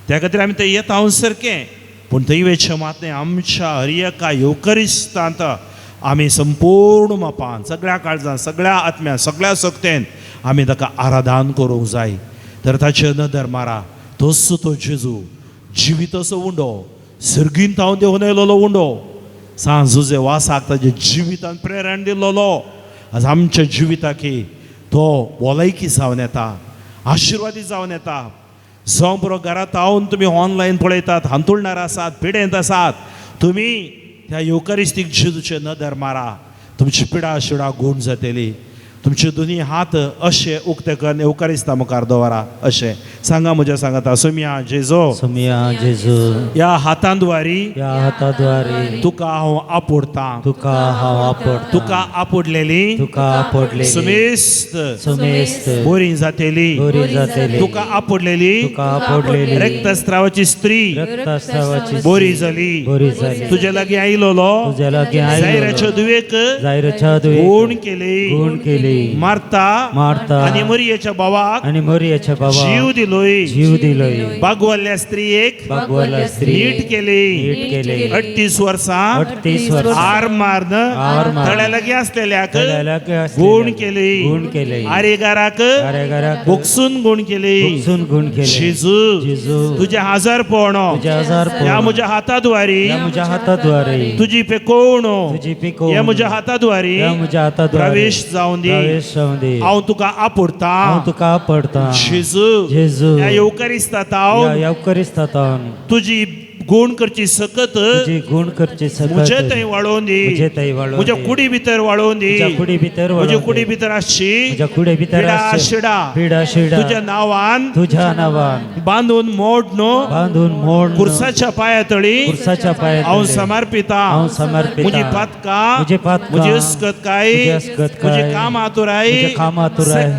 त्या खातीर आमी थंय येता हांव सारकें पूण थंय वेचे मात न्हय. आमच्या हरयेका युकारिस्तांत आमी संपूर्ण मापान सगळ्या काळजान सगळ्या आत्म्यान सगळ्या सक्तेन आमी ताका आराधन करूंक जाय. तर ताचे नदर मारा. तोच तो जेजू जिवीत असो उंडो सर्गींत हांव देंवन येयलोलो उंडो सांज झुजे वासाक ताजे जिवितान प्रेरण दिल्लोलो आज आमच्या जिविताकी तो भलायकी जावन येता आशिर्वादी जावन येता जावं बरो घरांत हांवन तुमी ऑनलायन पळयतात हांतुळणार आसात पिडेंत आसात तुमी त्या युकारिस्तीक जेजूचे नदर मारा तुमची पिडा शिडा गूण जातली तुमचे दोनी हात अशे उक्ते करून युकारिस्ता मुखार दवरा अशें सांगा म्हज्या सांगाता सुमिया जेजो सुमिया जेजू ह्या हातांद्वारी या हाताद्वारे तुका हांव आपोडतां तुका हांव आपडटां तुका आपोडलेली तुका आपडलेली सुमेस्त सुमेस्त बरी जातली बरी जातली तुका आपोडलेली तुका आपडलेली रक्तस्त्रावाची स्त्री रक्तस्रावाची बरी जाली बरी जाली तुझ्या लागीं आयलोलो तुझ्या लागीं आयलोलो जायराच्या दुवेक जायराच्या दुवेक गूण केली गूण केली मारता आणि मरियेच्या भावाक आणि मरियेच्या जीव बाबा दिलोय जीव दिलोय बागवल्ल्या स्त्रियेक बागवाला स्त्री नीट केली नीट केली 38 वर्सां 38 वर्सां आर मारन आर मारन तळ्या लागीं असलेल्याक तळ्याला गूण केली गुण केले आरेगाराक कारागाराक बोगसून गूण केली उपसून गुण केले जेजू जेजू तुझ्या हजारपण तुझ्या हजारपण या म्हज्या हाताद्वारी या म्हज्या हाताद्वारे तुझी पेकोवण तुझी पिकोवण या म्हज्या हाताद्वारी या म्हज्या हाताद्वारे प्रवेश जावं दी प्रवेश जावं दी हांव तुका हांव आपोडतां तुका आपडतां जेजू जेजू या येवकारिस्तांत या हांव येवकारिस्तांत तुजी गूण करची सकत तुजी गुण करचे म्हजे सकत थंय वाळोवन म्हजे दी थंय वाळोवन म्हज्या दी. कुडी भितर वाळोवन दी तुझ्या कुडी भितर म्हज्या वाळोवन कुडी दी. भितर आसची म्हज्या कुडी भितर पिडा आसची शिडा पिडा शिडा तुझ्या नांवान तुझ्या नांवान बांदून मोड न्हू बांधून मोड कुर्साच्या पांया तळी कुर्साच्या पांया हांव तळी समर्पितां हांव समर्पितां. म्हजी पातकां म्हजी पातकां, म्हजी अस्कतकाय म्हजी अस्कतकाय, म्हजी काम आतुराय म्हजी काम आतुराय,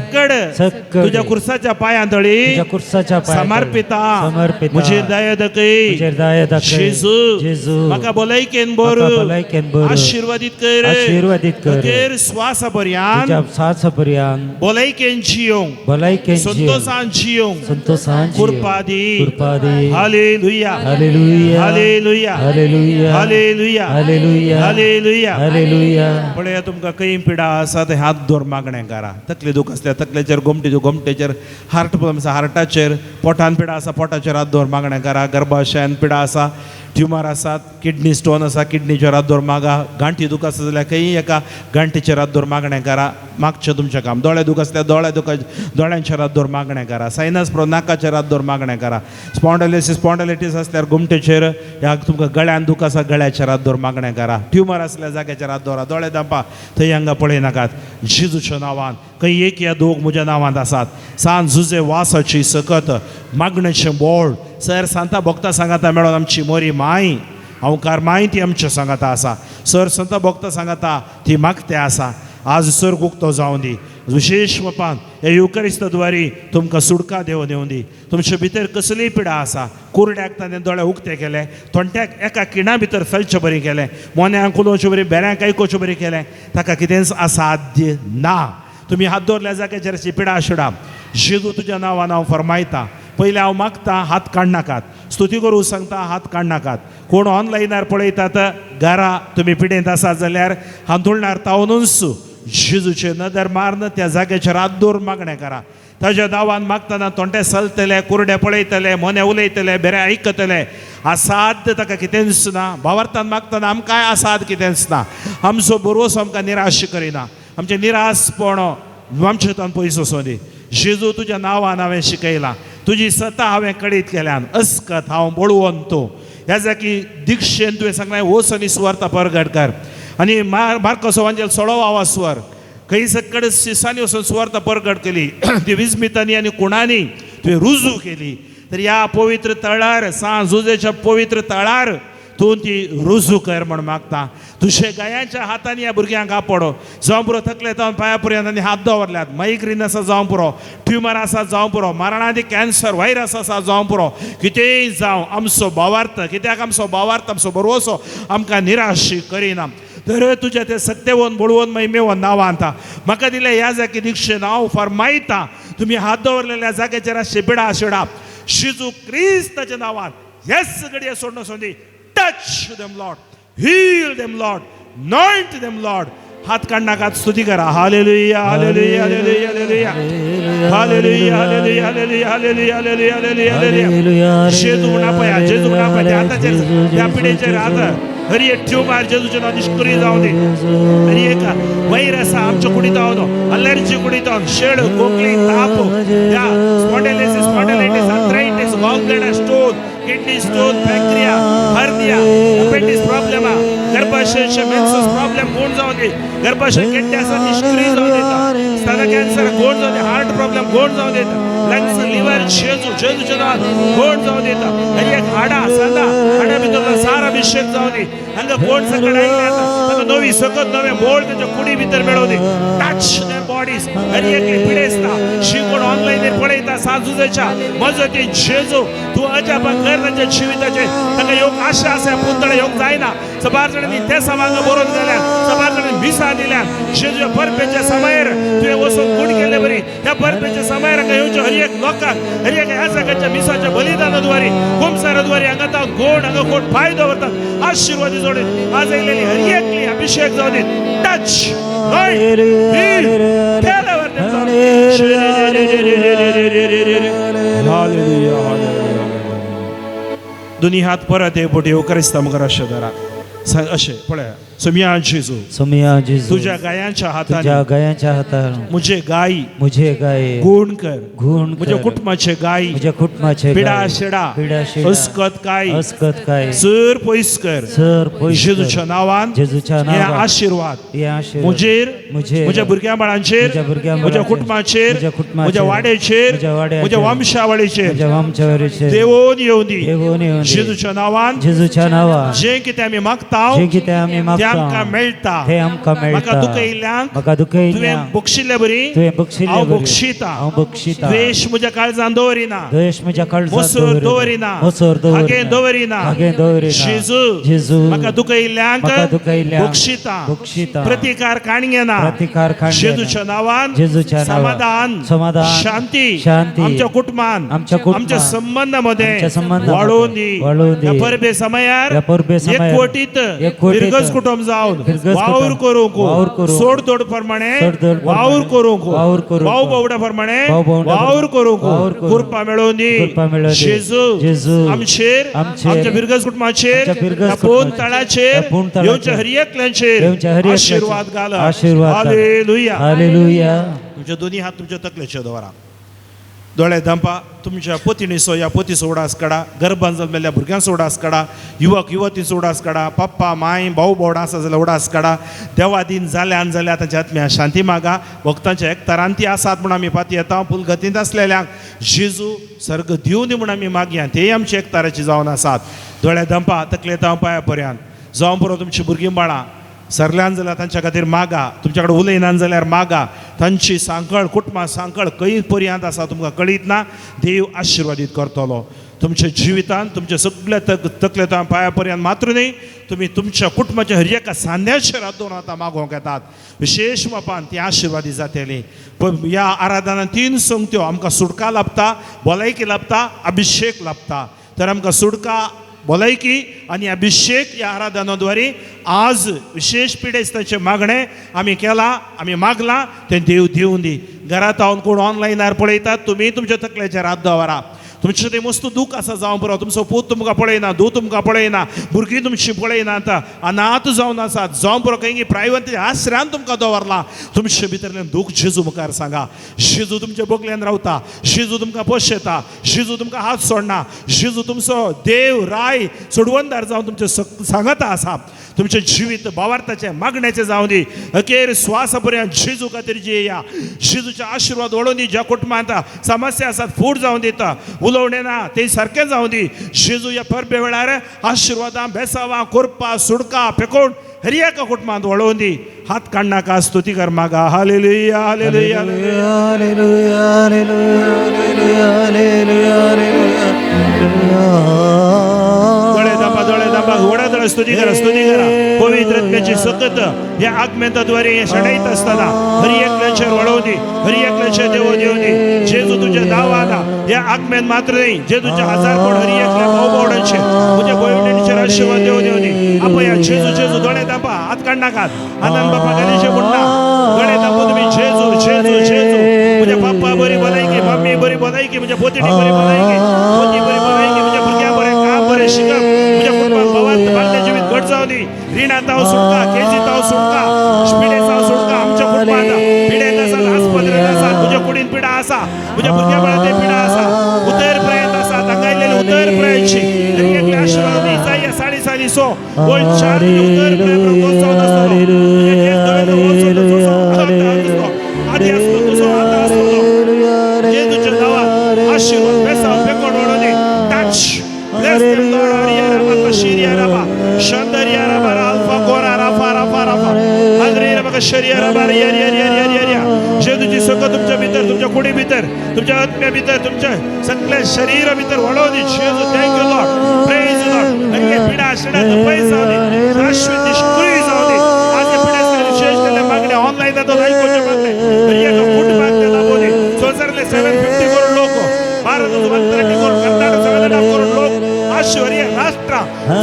सकड तुझ्या कुर्साच्या पांया तळी तुझ्या कुर्साच्या पांया तळी समर्पितां समर्पितां. म्हजेर दया दखय म्हजेर दया दाखय. जेजू जेजू म्हाका भलायकेन म्हाका बर भलायकेन बर. आशिर्वादीत कर आशिर्वादीत कर. म्हजेर स्वासा पर्यान तुझ्या सासपर्यंत भलायकेन जियोंक भलायकेन जीव संतोषान जियोंक संतोषान जीव कृपादी कृपादी हालेलुया हालेलुया हालेलुया हालेलुया हालेलुया हालेलुया हालेलुया हालेलुया पळया तुमकां खंय पिडा आसा ते हात दोर मागणें करा तकले दुख असल्या तकलेचेर गोमटेचेर हार्ट प्रॉब्लम आसा हार्टाचेर पोटान पिडा आसा पोटाचेर हात दोर मागणें करा गर्भाशयान पिडा आसा ट्युमर आसात किडनी स्टोन आसा किडनीचेर हात दोर मागा गांठी दुख आसा जाल्यार खंय एका गांठीचेर हात दोर मागणें करा मागचें तुमचें काम दोळे दुख आसल्यार दोळ्यांचेर हात दोर मागणें करा सायनस प्रो नाकाचेर हात दोर मागणें करा स्पॉन्डलायटीस असल्यार गुमटेचेर ह्या तुमकां गळ्यान दुख आसा गळ्याचेर हात दोर मागणें करा ट्युमर आसल्या जाग्याचेर हात दवरा दोळे दांपा थंय हांगा पळय नाकात जेजूच्या नांवान खंय एक या दोग म्हज्या नांवांत आसात सांज झुजे वासाची सकत मागणेचें बोळ सर सांता भोक्ता सांगाता मेळोन आमची मोरी माय अवकार माय ती आमच्या सांगाता आसा सर संता भोक्ता सांगाता ती मागते आसा आज सर उक्तो जावं दी विशेष वपान हे युकरिस्तद्वारी तुमकां सुडका देंवन येवं दी तुमचे भितर कसलीय पिडा आसा कुरड्याक ताणें दोळे उक्ते केले थोंट्याक एका किणा भितर चलचें बरें केलें मोन्यांक उलोवचें बरें बेऱ्यांक आयकोवचें बरें केलें ताका कितेंच असाध्य ना तुमी हात दवरल्या जाग्याचेर अशी पिडा शिडा जेजू तुज्या नांवान हांव फरमायतां पयलीं हांव मागतां हात काडनाकात स्तुती करूं सांगता हात काडनाकात कोण ऑनलायनार पळयतात घरा तुमी पिडेंत आसात जाल्यार हांतुळणार तावनूच जेजूचे नदर मारन त्या जाग्याचेर हात दवर मागणें करा ताज्या नांवान मागतना तोंडे चलतले कुरडे पळयतले मोने उलयतले बेरे आयकतले असाध्य ताका कितेंच ना भावार्थान मागतना आमकां कांय असाद कितेंच ना आमचो बरोस आमकां निराश करिना आमचें निरासपण आमचे तान पयस वचूं दी जेजू तुज्या नांवान हांवें शिकयलां तुजी सता हांवें कळीत केल्यान अस्कत हांव बळवून तूं ह्या जाकी दिक्षेन तुवें सांगलें वच आनी सुवार्ता परगट कर आनी मार्कस एवांजेल 16वा स्वर खंय सकड शिसांनी वचून सुवार्ता परगट केली ती विस्मितांनी आनी कुणांनी तुवें रुजू केली तर ह्या पवित्र तळार सांज झुजेच्या पवित्र तळार तूं ती रुजू कर म्हण मागता तुजे गायांच्या हातांनी ह्या भुरग्यांक आपडो जावं पुरो थकले जावन पांया पर्यंत आनी हात दवरल्यात मायग्रीन आसा जावं पुरो ट्युमर आसा जावं पुरो मरणादी कॅन्सर व्हायरस आसा जावं पुरो कितेंय जावं आमचो भावार्थ कित्याक आमचो भावार्थ आमचो बरोवसो आमकां निराशी करिना तर तुज्या ते सत्यवन बळवून महिमेवन नांवांत म्हाका दिलें ह्या जागी दिक्षेन हांव फरमायतां तुमी हात दवरलेल्या जाग्याचेर अशें पिडा शिडा जेजू क्रिस्ताच्या नांवान हेच घडये सोडून सोदी touch them lord heal them lord anoint them lord हात काडनाकात स्तुती करा हालेलुया हालेलुया हालेलुया हालेलुया हालेलुया हालेलुया हालेलुया हालेलुया हालेलुया हालेलुया हालेलुया जेजू म्हणा पया जेजू म्हणा पया त्या आताचेर त्या पिढेचेर आता हरी एक ट्यूमार जेजूचे नांव निष्क्रिय जावं दी हरी एक वैरस आमच्या कुडीत आवनो अलर्जी कुडीत आवनो शेड खोकली ताप या spondylitis arthritis gall bladder stone kidney stone pancreas hernia appendix problem गर्भाशयाचे मेन्सेस प्रॉब्लेम कोण जावं दी गर्भाशय कॅन्सर निष्क्रिय जावं देता स्तन कॅन्सर कोण जावं दे हार्ट प्रॉब्लेम कोण जावं देता लंग्स लिव्हर जेजूचे नांव कोण जावं देता हरी एक हाडा सांदा हाडा भितर सार अभिषेक जावं दी हांगा कोण सकट आयिल्ले ताका नवी सकत नवे बोल ताच्या कुडी भितर मेळोवं दी टच देयर बॉडीज हरी एक पिडेस्ता शी कोण ऑनलायन पळयता साजुजेच्या मजती जेजू तूं अजापाक कर तांच्या जिविताचे ताका योग आशा आसा पुतळे योग जायना सबार जाणांनी ते समांग बरोवन गेल्यात सबार जाणांनी विसा दिल्यात जेजूच्या परपेच्या समयार तुवें वचून कूड केले बरी ह्या परपेच्या समयार हांगा येवच्यो हरी एक लोकांक हरी एक ह्या सगळ्याच्या मिसाच्या बलिदानाद्वारे कुंभसाराद्वारे हांगा तांव गोड हांगा कोण पांय दवरतात आशिर्वादी जोडून आज आयिल्ली हरी एकली अभिषेक जावन दी टच दोनी हात परत हे बोटी क्रिस्ता मुखार अशे धरा अशे पळया सोमिया जेजू तुझ्या गायांच्या हातान मुझे गाय गुण कर मुझे कुटुंबाचे गाय पिडा शेडा अस्कत काय सर पयस कर जेजूच्या नावान हे आशीर्वाद मुझे भुरग्या बाळांचेर मुझ्या कुटुंबाचेर मुझ्या वाड्याचेर मुझ्या वंशावळीचेर देवोन येवं दी जेजूच्या नावान जे कितें आमी मागता ते आमकां मेळटा म्हाका दुख येयल्यांक तुवें बक्षिल्ले बरी हांव बक्षिता द्वेष म्हज्या काळजान दवरिना मोसोर दवरिना हागेन दवरिना जेजू म्हाका दुख येयल्यांक बक्षिता प्रतिकार काणयेना जेजूच्या नावान समाधान शांती आमच्या कुटुंबान आमच्या संबंधामध्ये वाडोवन दी परबे समयार एकवटीत विरगस कुटुंब जावन वावर करूंक सोड तोड प्रमाणे वावर करूंक भाऊ भावड्या प्रमाणे वावर करूंक कृपा मेळोवन दी जेजू आमचेर आमच्या विरगस कुटुंबाचेर पोन तळाचेर येवच्या हर एकल्यांचेर आशीर्वाद घाल हालेलुया तुमचे दोन्ही हात तुमच्या तकलेचेर दवरा दोळे धांपा तुमच्या पत्नीचो या पतीचो उडास काडा गर्भान जल्मलेल्या भुरग्यांचो उडास काडा युवक युवतीचो उडास काडा पप्पा माय भाऊ भावडां आसा जाल्यार उडास काडा देवादीन जाल्यान जाल्यार तांच्या आत्म्या शांती मागा भक्तांच्या एकतारांती आसात म्हूण आमी पाती येता फुलगतींत आसलेल्यांक जेजू सर्ग दिवन दी म्हूण आमी मागया तेय आमची एकताराची जावन आसात दोळे धांपा तकले तांव पांया पर्यंत जावं बरो तुमची भुरगीं बाळां सरल्यान जाल्यार तांच्या खातीर मागा तुमच्या कडेन उलयनान जाल्यार मागा तांची सांकळ कुटुंबां सांकळ खंय पर्यंत आसा तुमकां कळीत ना देव आशिर्वादीत करतलो तुमच्या जिवितांत तुमचे सगळे तकले पांया पर्यंत मात्र न्ही तुमी तुमच्या कुटुंबाच्या हर एका सांद्याचेर हात दवरून आतां मागोवंक येतात विशेष मापान ती आशिर्वादी जातली पण ह्या आराधनांत 3 संगत्यो आमकां सुटका लाभता भलायकी लाभता अभिषेक लाभता तर आमकां सुटका भलायकी आणि अभिषेक या आराधनाद्वारे आज विशेष पिडेस्ताचे मागणे आम्ही केला आम्ही मागला ते देव दिवन दी घरात हांव कोण ऑनलायनार पळयतात तुमी तुमच्या तकल्याचेर हात दवरा तुमचें तें मस्त दूख आसा जावं बरो तुमचो पूत तुमकां पळयना धूव तुमकां पळयना भुरगीं तुमची पळयना आतां अनाथ जावन आसात जावं बरो खंय प्रायवेट आसऱ्यान तुमकां दवरला तुमचे भितरल्यान दूख जेजू मुखार सांगा जेजू तुमच्या बोगल्यान रावता जेजू तुमकां पोशेता जेजू तुमकां हात सोडना जेजू तुमचो देव राय सोडवणदार जावन तुमचे सांगता आसा तुमचें जिवीत भावार्थाचें मागण्याचें जावं दी अखेर स्वासा पर्यंत जेजू खातीर जियेया जेजूचे आशिर्वाद वळोवन दी ज्या कुटुंबांत समस्या आसात फूट जावन दिता उलोवणें ना तें सारकें जावं दी जेजू ह्या परबे वेळार आशिर्वादां बेसावां कोरपा सुडका पेकोवन हर एका कुटुंबांत वळोवन दी हात काडनाका स्तुती कर मागा हालेलुया हालेलुया हालेलुया स्तुती करा पवित्र आत्म्याची सतत या आत्म्याद्वारे षडयत असताना हर एकल्याचेर वळोवन दी हर एकल्याचेर देव दिवन दी जेजू तुज्या नांवान या आत्म्यान मात्र न्ही जेजूच्या 1000 कोण हर एकल्या भाव भावडांचेर तुज्या भयणींचेर आशिर्वाद दिवन दी आपया जेजू जेजू दोळे दापा हात काडनाकात आनंद बापा गणेश म्हणटा दोळे दापा तुम्ही जेजू जेजू जेजू तुज्या बाप्पा बरी बरी भलायकी म्हज्या पोतीनी बरी भलायकी पोती बरी भलायकी म्हज्या भुरग्यां बरें काम बरें शिकप म्हज्या कुटुंबाक भवांत बांदलें जिवीत घट जावं दी रिणांत हांव सुटका केजींत हांव सुटका पिडेंत हांव सुटका आमच्या कुटुंबांत पिडेंत आसात आस्पत्रेंत आसात तुज्या कुडीन पिडा आसा म्हज्या भुरग्या बळांत पिडा आसा उदर प्रयत्न आसा तांकां उदर प्रयत्नची तरी एकले आशिर्वाद दी इसाया 4:6 बोल 4 उदर प्रयत्न दोन आसतलो आदी आसतो तुजो आता आसतलो जेजूच्या नांवान आशिर्वाद बेसाव बेकोड ओडोनी touch bless them Lord ariya rama kashiria rama shandariya rama alfa gora rafa rafa rafa adri rama kashiria rama riya riya riya riya riya जेजूची सगळं तुमच्या भितर तुमच्या कुडी भितर तुमच्या आत्म्या भितर तुमच्या सगळ्या शरीरा भितर वाढवली जेजू thank you Lord praise Lord आणि पिडा शिडा पयस जावली शाश्वत निष्क्रिय जावली आज पिड्यासाठी विशेष केले मागणे ऑनलाइन तो ऐकूचे मागणे तरी एक फूट मागणे लावली सोजरले 750 करोड लोक भारत 130 करोड कर्नाटक 7.5 करोड लोक आश्चर्य राष्ट्र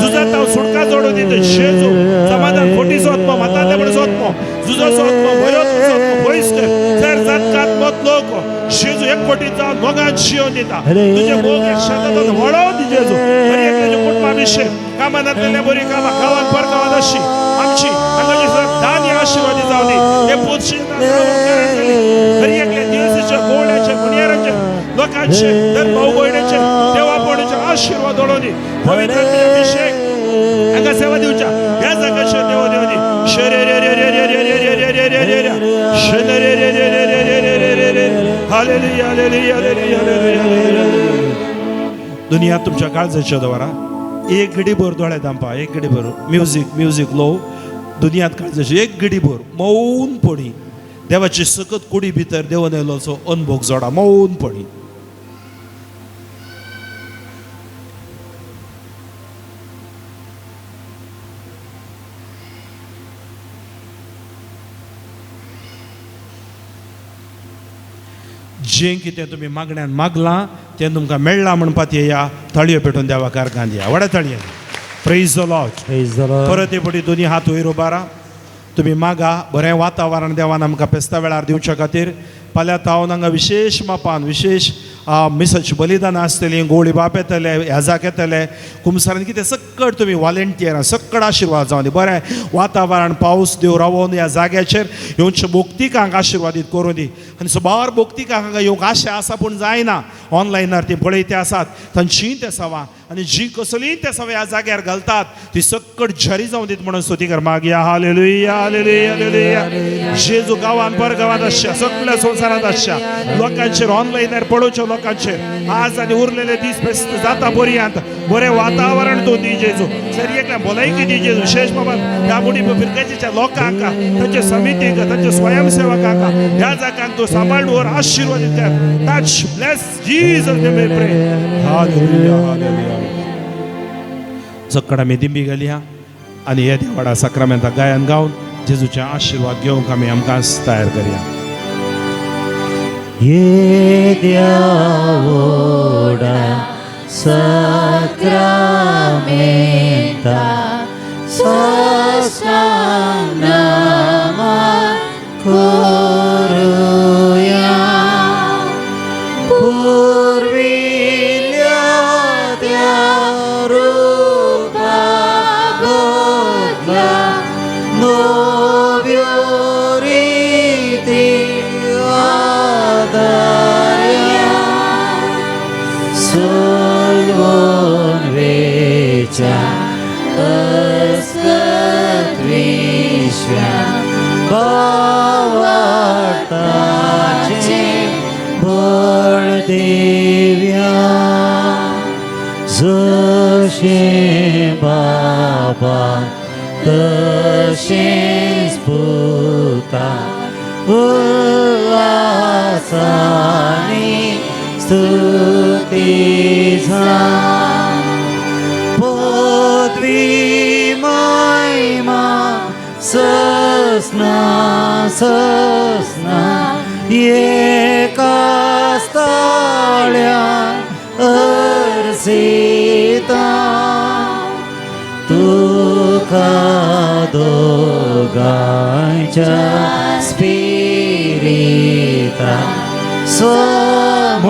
जुजात सुटका जोडून दिते जेजू समाधान खोटी सोत्म मतांते पण सोत्म जुजा सोत्म भयोत सोत्म भयस्कर जर जातकात मत लोक जेजू 1 कोटी जाऊन मोगान शिव दिता तुझे मोग एक शब्दात वळव दी जेजू तरी एक तुझे कुटुंबाविषयी कामांतले बरी कामा गावात परगावात अशी आमची अंगाची दान आशीर्वादी जाऊ दे हे पोतशी तरी एकले दिवसाच्या गोड्याच्या मुनियारांच्या लोकांचे दर भाऊ बहिणीचे देवापणीचे आशीर्वाद ओढवणी पवित्र अभिषेक अंगा सेवा दिवच्या या जागाचे देवा देवनी शरे रे रे रे रे रे रे रे रे रे रे रे शरे रे रे रे रे रे रे रे रे रे हालेलुया हालेलुया हालेलुया दुनिया तुमच्या काळजाच्या दवरा एक घडीभर दोळे दांपा एक घडीभर म्युझिक लो दुनियात काळजाची एक घडीभर मौनपणी देवाची सकत कुडी भितर देवन येयलोचो अनुभव जोडा मौनपणी जें कितें तुमी मागण्यान मागलां तें तुमकां मेळ्ळां म्हणपाक येया ताळयो पेटोवन देवा कारकान दिया व्हडा ताळयो प्रेज द लॉर्ड परत हे पटी दोनी हात वयर उबारा तुम्ही मागा बरें वातावरण देवान आमकां पेस्ता वेळार दिवच्या खातीर फाल्यां तावन हांगा विशेष मापान विशेष मिसाची बलिदानां आसतलीं गोळी बाप येतले ह्याजाक येतले कुमसारान कितें सक्कड तुमी वॉलेंटियरां सक्कड आशिर्वाद जावन दी बरें वातावरण पावस देव रावोन ह्या जाग्याचेर येवच्या बोक्तिकांक आशिर्वादीत करूं दी आनी सुमार बोक्तिकांक हांगा येवंक आशा आसा पूण जायना ऑनलायनार ती पळयते आसात तांचीं ते सवां आनी जी कसलीं ते सवां ह्या जाग्यार घालतात ती सक्कड झरी जावं दीत म्हणून स्तुती मागया हालेलुया हालेलुया हालेलुया जेजू गांवांत परगांवांत आसच्या सगळ्या संवसारांत आसच्या लोकांचेर ऑनलायनार पळोवच्या लोकांचेर आज आनी उरलेले दीस बेस्ट जाता पर्यंत बरें वातावरण तूं दी जेजू सरी एकल्या भलायकी दी जेजू विशेष बाबा ह्या बुडी फिरकायच्या लोकांक तांच्या समितीक तांच्या स्वयंसेवकांक ह्या जागांक तूं सांबाळ दवर आशिर्वादीत कर touch bless Jesus name we pray hallelujah hallelujah सक्कड आमी दिंबी घालया आनी हे देवाडा साक्रामेंताक गायन गावन जेजूचे आशिर्वाद घेवंक आमी आमकांच तयार करया ये देवोडा सक्रामेंता सोस्तांग नमन करूया पूर्विल्या त्या रूपा बदला नव्यो रीती आदर्या सोलवून वेच्या अस्कत विश्वा भावार्थाचे बळ देव्या जशे बाबा तशेंच पुता उल्हासानी स्तुती पदवी महिमा सस्ना सस्ना एकाच ताळ्यान अर्सिता तुका दोगांच्या स्पिरिता समाधान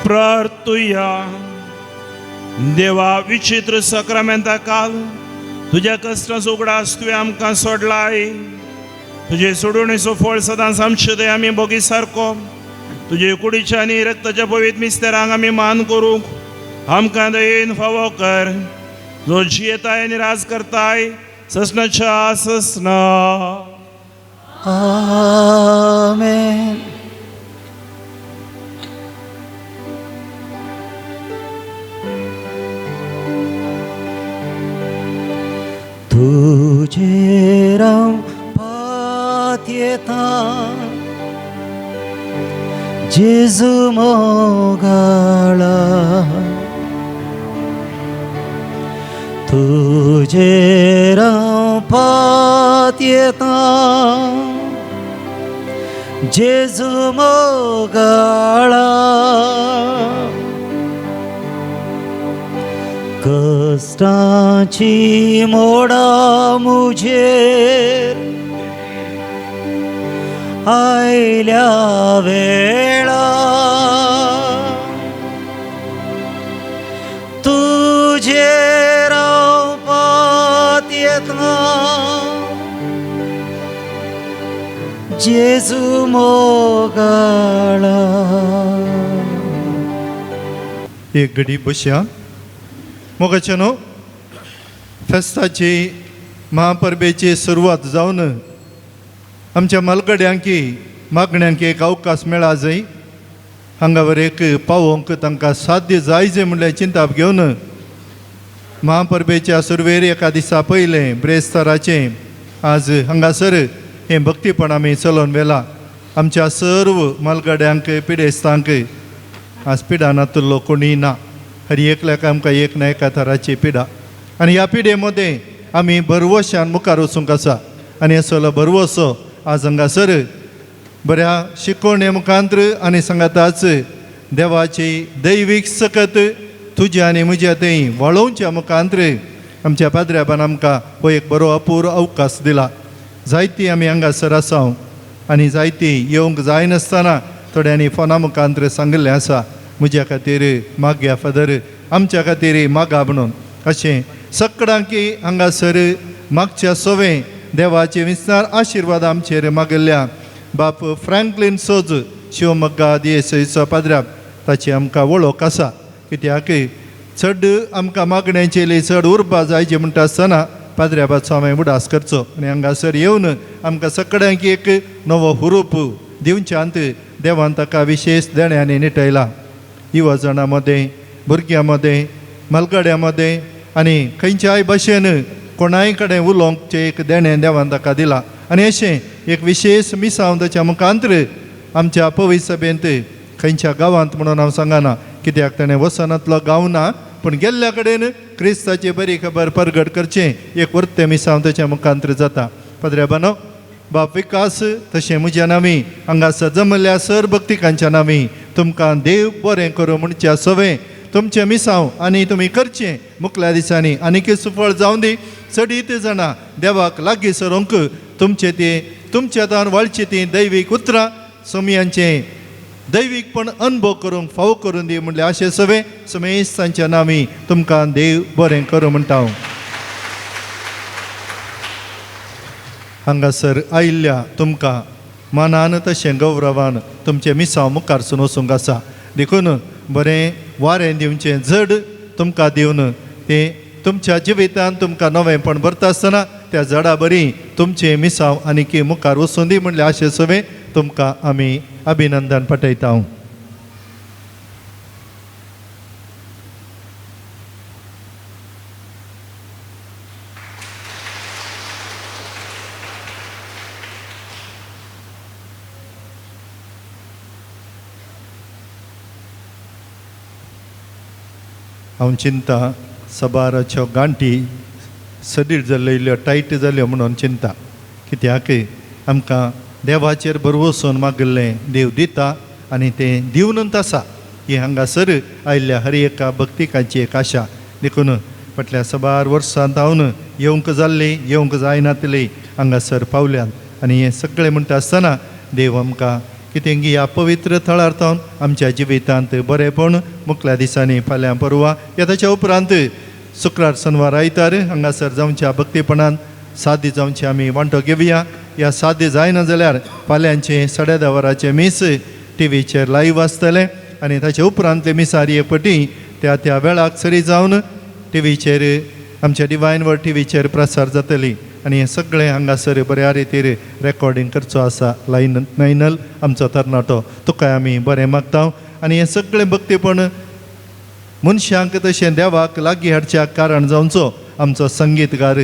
प्रार्थुया. देवा, विचित्र सक्रामेंता काल तुझ्या कष्टाचो उगडास तुवें आमकां सोडलाय. तुजे सोडवणेचो फळ सदांच आमचे दय आमी भोगी सारको तुजे कुडीच्या आनी रक्ताच्या पवित्र मिस्तेरांक आमी मान करूंक आमकां दयेन फावो कर, जो जियेताय आनी राज करताय ससनाच्या ससना. आमेन. तुझे राव पात येता जेजू मोगाळा, तुझे राव पात येता जेजू मोगाळा. कष्टाची मोडा मुझेर आयल्या वेळा, तुझे रावपात येतना जेजू मोगाळा. एक घडी बसया. मोगाच्यानो, फेस्ताची महापर्बेची सुरवात जावन आमच्या मालगड्यांकी मागण्यांक एक अवकाश मेळा जाय. हांगा वर एक पावोवंक तांकां साध्य जाय जे म्हणल्यार चिंता घेवन महापर्बेच्या सुरवेर एका दिसा पयलें ब्रेस्ताराचें आज हांगासर हें भक्तीपण आमी चलोवन व्हेलां. आमच्या सर्व मालगड्यांक पिडेस्तांक आज पिडानातलो कोणी ना. हरी एकल्याक आमकां एक ना एका तराची पिडा, आनी ह्या पिडेमध्ये आमी भरवशान मुखार वचूंक आसा. आनी असलो भरवसो आज हांगासर बऱ्या शिकवणे मुखांत्र आनी सांगाताच देवाची दैवीक सकत तुज्या आनी म्हज्या थंय वळोवच्या मुखांत्र आमच्या पाद्र्याबान आमकां हो एक बरो अपूर्व अवकाश दिला. जायतीं आमी हांगासर आसा आनी जायतीं येवंक जायनासतना थोड्यांनी फोना मुखांत्र सांगिल्लें आसा, म्हज्या खातीर मागया फादर, आमच्या खातीर मागा म्हणून. अशें सगळ्यांकी हांगासर मागच्या सवें देवाचे विस्तार आशिर्वाद आमचेर मागिल्ल्या बाप फ्रँकलिन सोज शिवमोग्गा दिएसचो पाद्र्याक ताची आमकां वळख आसा. कित्याक चड आमकां मागण्यांचेली चड उरपा जायचे म्हणटा आसतना पाद्र्याबाचो हांवें उडास करचो आनी हांगासर येवन आमकां सगळ्यांक एक नवो हुरूप दिवच्यांत देवान ताका विशेश देण्यांनी निटयला. युवजनां मदें, भुरग्यां मदें, मालगड्यां मदें आनी खंयच्याय भाशेन कोणाय कडेन उलोवंकचें एक देणें देवान ताका दिलां. आनी अशें एक विशेश मिसांव ताच्या मुखांत्र आमच्या पवित्र सभेंत खंयच्या गांवांत म्हणून हांव सांगना, कित्याक ताणें वसनांतलो गांव ना, पूण गेल्ल्या कडेन क्रिस्ताची बरी खबर परगट करचें एक वर्तें मिसांव ताच्या मुखांत्र जाता. पाद्र्याबानो, बाप विकास तशें म्हज्या नांवी हांगासर जमल्या सर भक्तिकांच्या नांवी तुमकां देव बरें करूं म्हणच्या सवें तुमचें मिसांव आनी तुमी करचें मुखल्या दिसांनी आनीक सुफळ जावं दी. चडीत जाणां देवाक लागीं सरोंक तुमच्या तान वळची ती दैवीक उतरां सोमयांचें दैवीकपण अनुभव करूंक फावो करून दी म्हणले अशें सवें समेस्तांच्या नांवी तुमकां देव बरें करूं म्हणटा हांव. हांगासर आयिल्ल्या तुमकां मनान तशें गौरवान तुमचें मिसांव मुखारसून वचूंक आसा. देखून बरें वारें दिवचें जड तुमकां दिवन तें तुमच्या जिवितांत तुमकां नवेंपण भरता आसतना त्या जडा बरी तुमचें मिसांव आनीक मुखार वचून दी म्हणलें अशें सवें तुमकां आमी अभिनंदन पटयता. हांव चिंता सबाराच्यो गांठी सडील जाल्ल्यो टायट जाल्यो म्हणून चिंता. कित्याक आमकां देवाचेर भरवसून मागिल्लें देव दिता आनी तें दिवनूच आसा. ही हांगासर आयिल्ल्या हर एका भक्तिकांची एक आशा देखून फाटल्या साबार वर्सांत हांव येवंक जाल्ले येवंक जायनातले हांगासर पावल्यात आनी हें सगळें म्हणटा आसतना देव आमकां कितें ह्या पवित्र थळार थावन आमच्या जिवितांत बरेपण मुखल्या दिसांनी फाल्यां परवा या ताच्या उपरांत शुक्रार शनवार आयतार हांगासर जावच्या भक्तीपणान साध्य जावचे आमी वांटो घेवया. ह्या साध्य जायना जाल्यार फाल्यांचे 10:30 वरांचे मीस टीव्हीचेर लायव्ह आसतले आनी ताचे उपरांतले मिसार हे पटी त्या वेळाक सरी जावन टीव्हीचेर आमच्या डिवायन वर्ड टीव्हीचेर प्रसार जातली आनी हें सगळें हांगासर बऱ्या रितीर रेकॉर्डिंग करचो आसा. नायनल आमचो तरणाटो तुकाय आमी बरें मागता आनी हें सगळें भक्तीपण मनशांक तशें देवाक लागीं हाडच्या कारण जावचो आमचो संगीतकार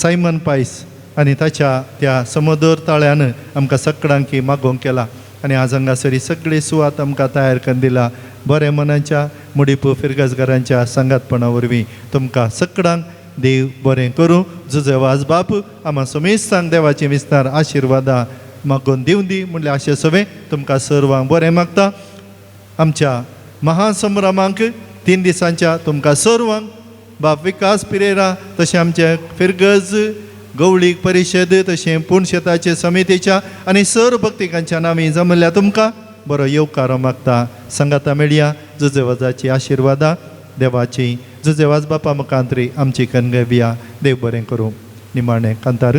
सायमन पायस आनी ताच्या त्या समोदर ताळ्यान आमकां सगळ्यांक मागोवंक केला आनी आज हांगासर सगळी सुवात आमकां तयार करून दिला. बरे मनाच्या मुडीप फिरगजगारांच्या संगातपणा वरवीं तुमकां सगळ्यांक देव बरें करूं. जुजे वाज बाप आम्हा समेस्तांक देवाचें विस्तार आशिर्वादा मागोवन दिवं दी म्हणले अशें सगळें तुमकां सर्वांक बरें मागता. आमच्या महासंभ्रमांक 3 दिसांच्या तुमकां सर्वांक बाप विकास पिरेरा तशें आमचे फिरगज गवळीक परिशद तशें पुणशेताचे समितीच्या आनी सर्व भक्तिकांच्या नांवी जमल्या तुमकां बरो येवकारो मागता. संगाता मेळया जुजेवाजाची आशिर्वादा देवाची जुजेवाज बापा मुखांतरी आमची कणगविया. देव बरें करूं. निमाणें कांतार.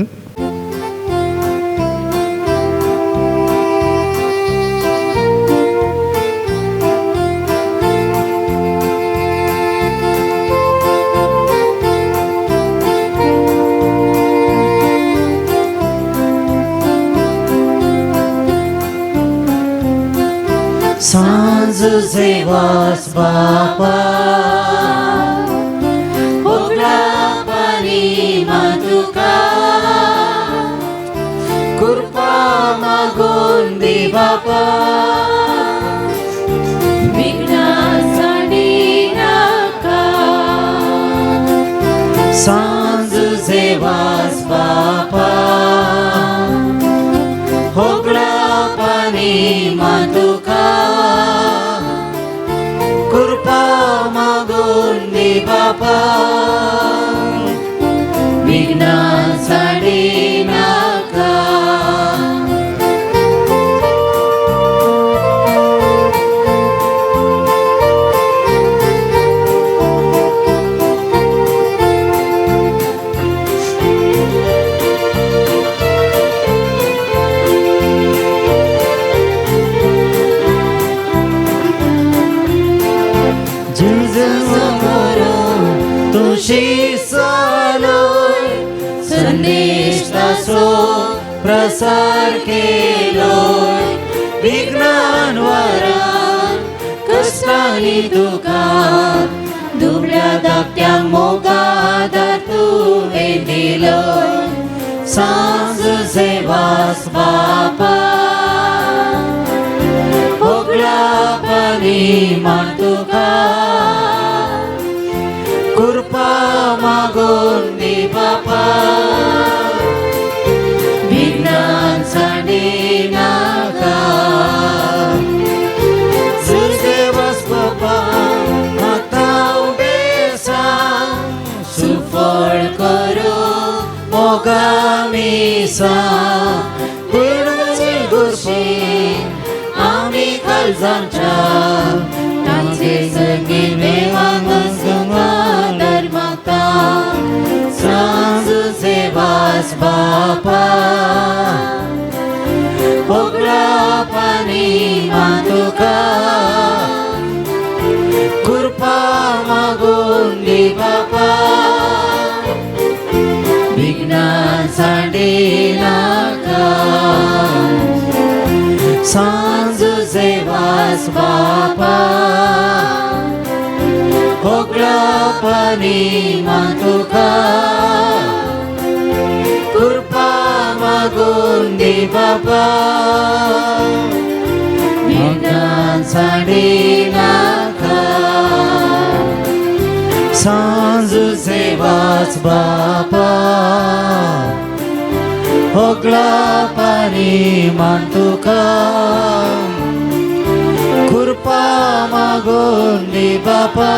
सांज सेवास बापा होगला पानी मातुका कृपा मागून दे बापा विघ्नासाठी नाका सांज सेवास बापा होगला पानी मातुका कृपा मागून दे बापा विघ्नासाठी नाका संदेश तासो प्रसार केलोय विज्ञानवरान कष्टांनी दुखांत दुबळ्या धाकट्यांक मोगादार तुवें दिलोय सांज सेवास बापा होगला पानी मातुका कृपा मागून दे बापा विघ्नासाठी नाका जुजेवास बापा मागता बेसांग सुफळ करू मोगामिसा पुणुची गुरशी आमी काळजांच्या तांचे सगळे देवांग संगादर मागता सांज सेवास बापा होगला पानी मातुका कृपा मागून दे बापा विघ्नासाठी नाका सांज सेवास बापा होगला पानी मातुका कृपा मागून दे बापा विघ्नासाठी नाका सांज सेवास बापा होगला पानी मातुका कृपा मागून दी बापा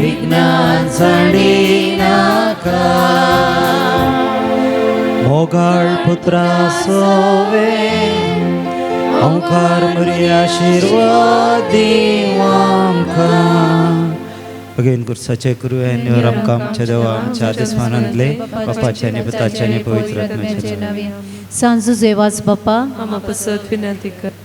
विज्ञान साडी नाका मोगाळ पुत्रा सोवे ओंकार मरी आशीर्वाद दीव आमकां बेगीन कुर्साचे करू आनी आमकां आमच्या देवा आमच्या आदिस्मानांतले बापाचे आनी पुताचे आनी पवित्र आत्म्याचे सांजो जेवाच बापा आम्हा पसत विनंती कर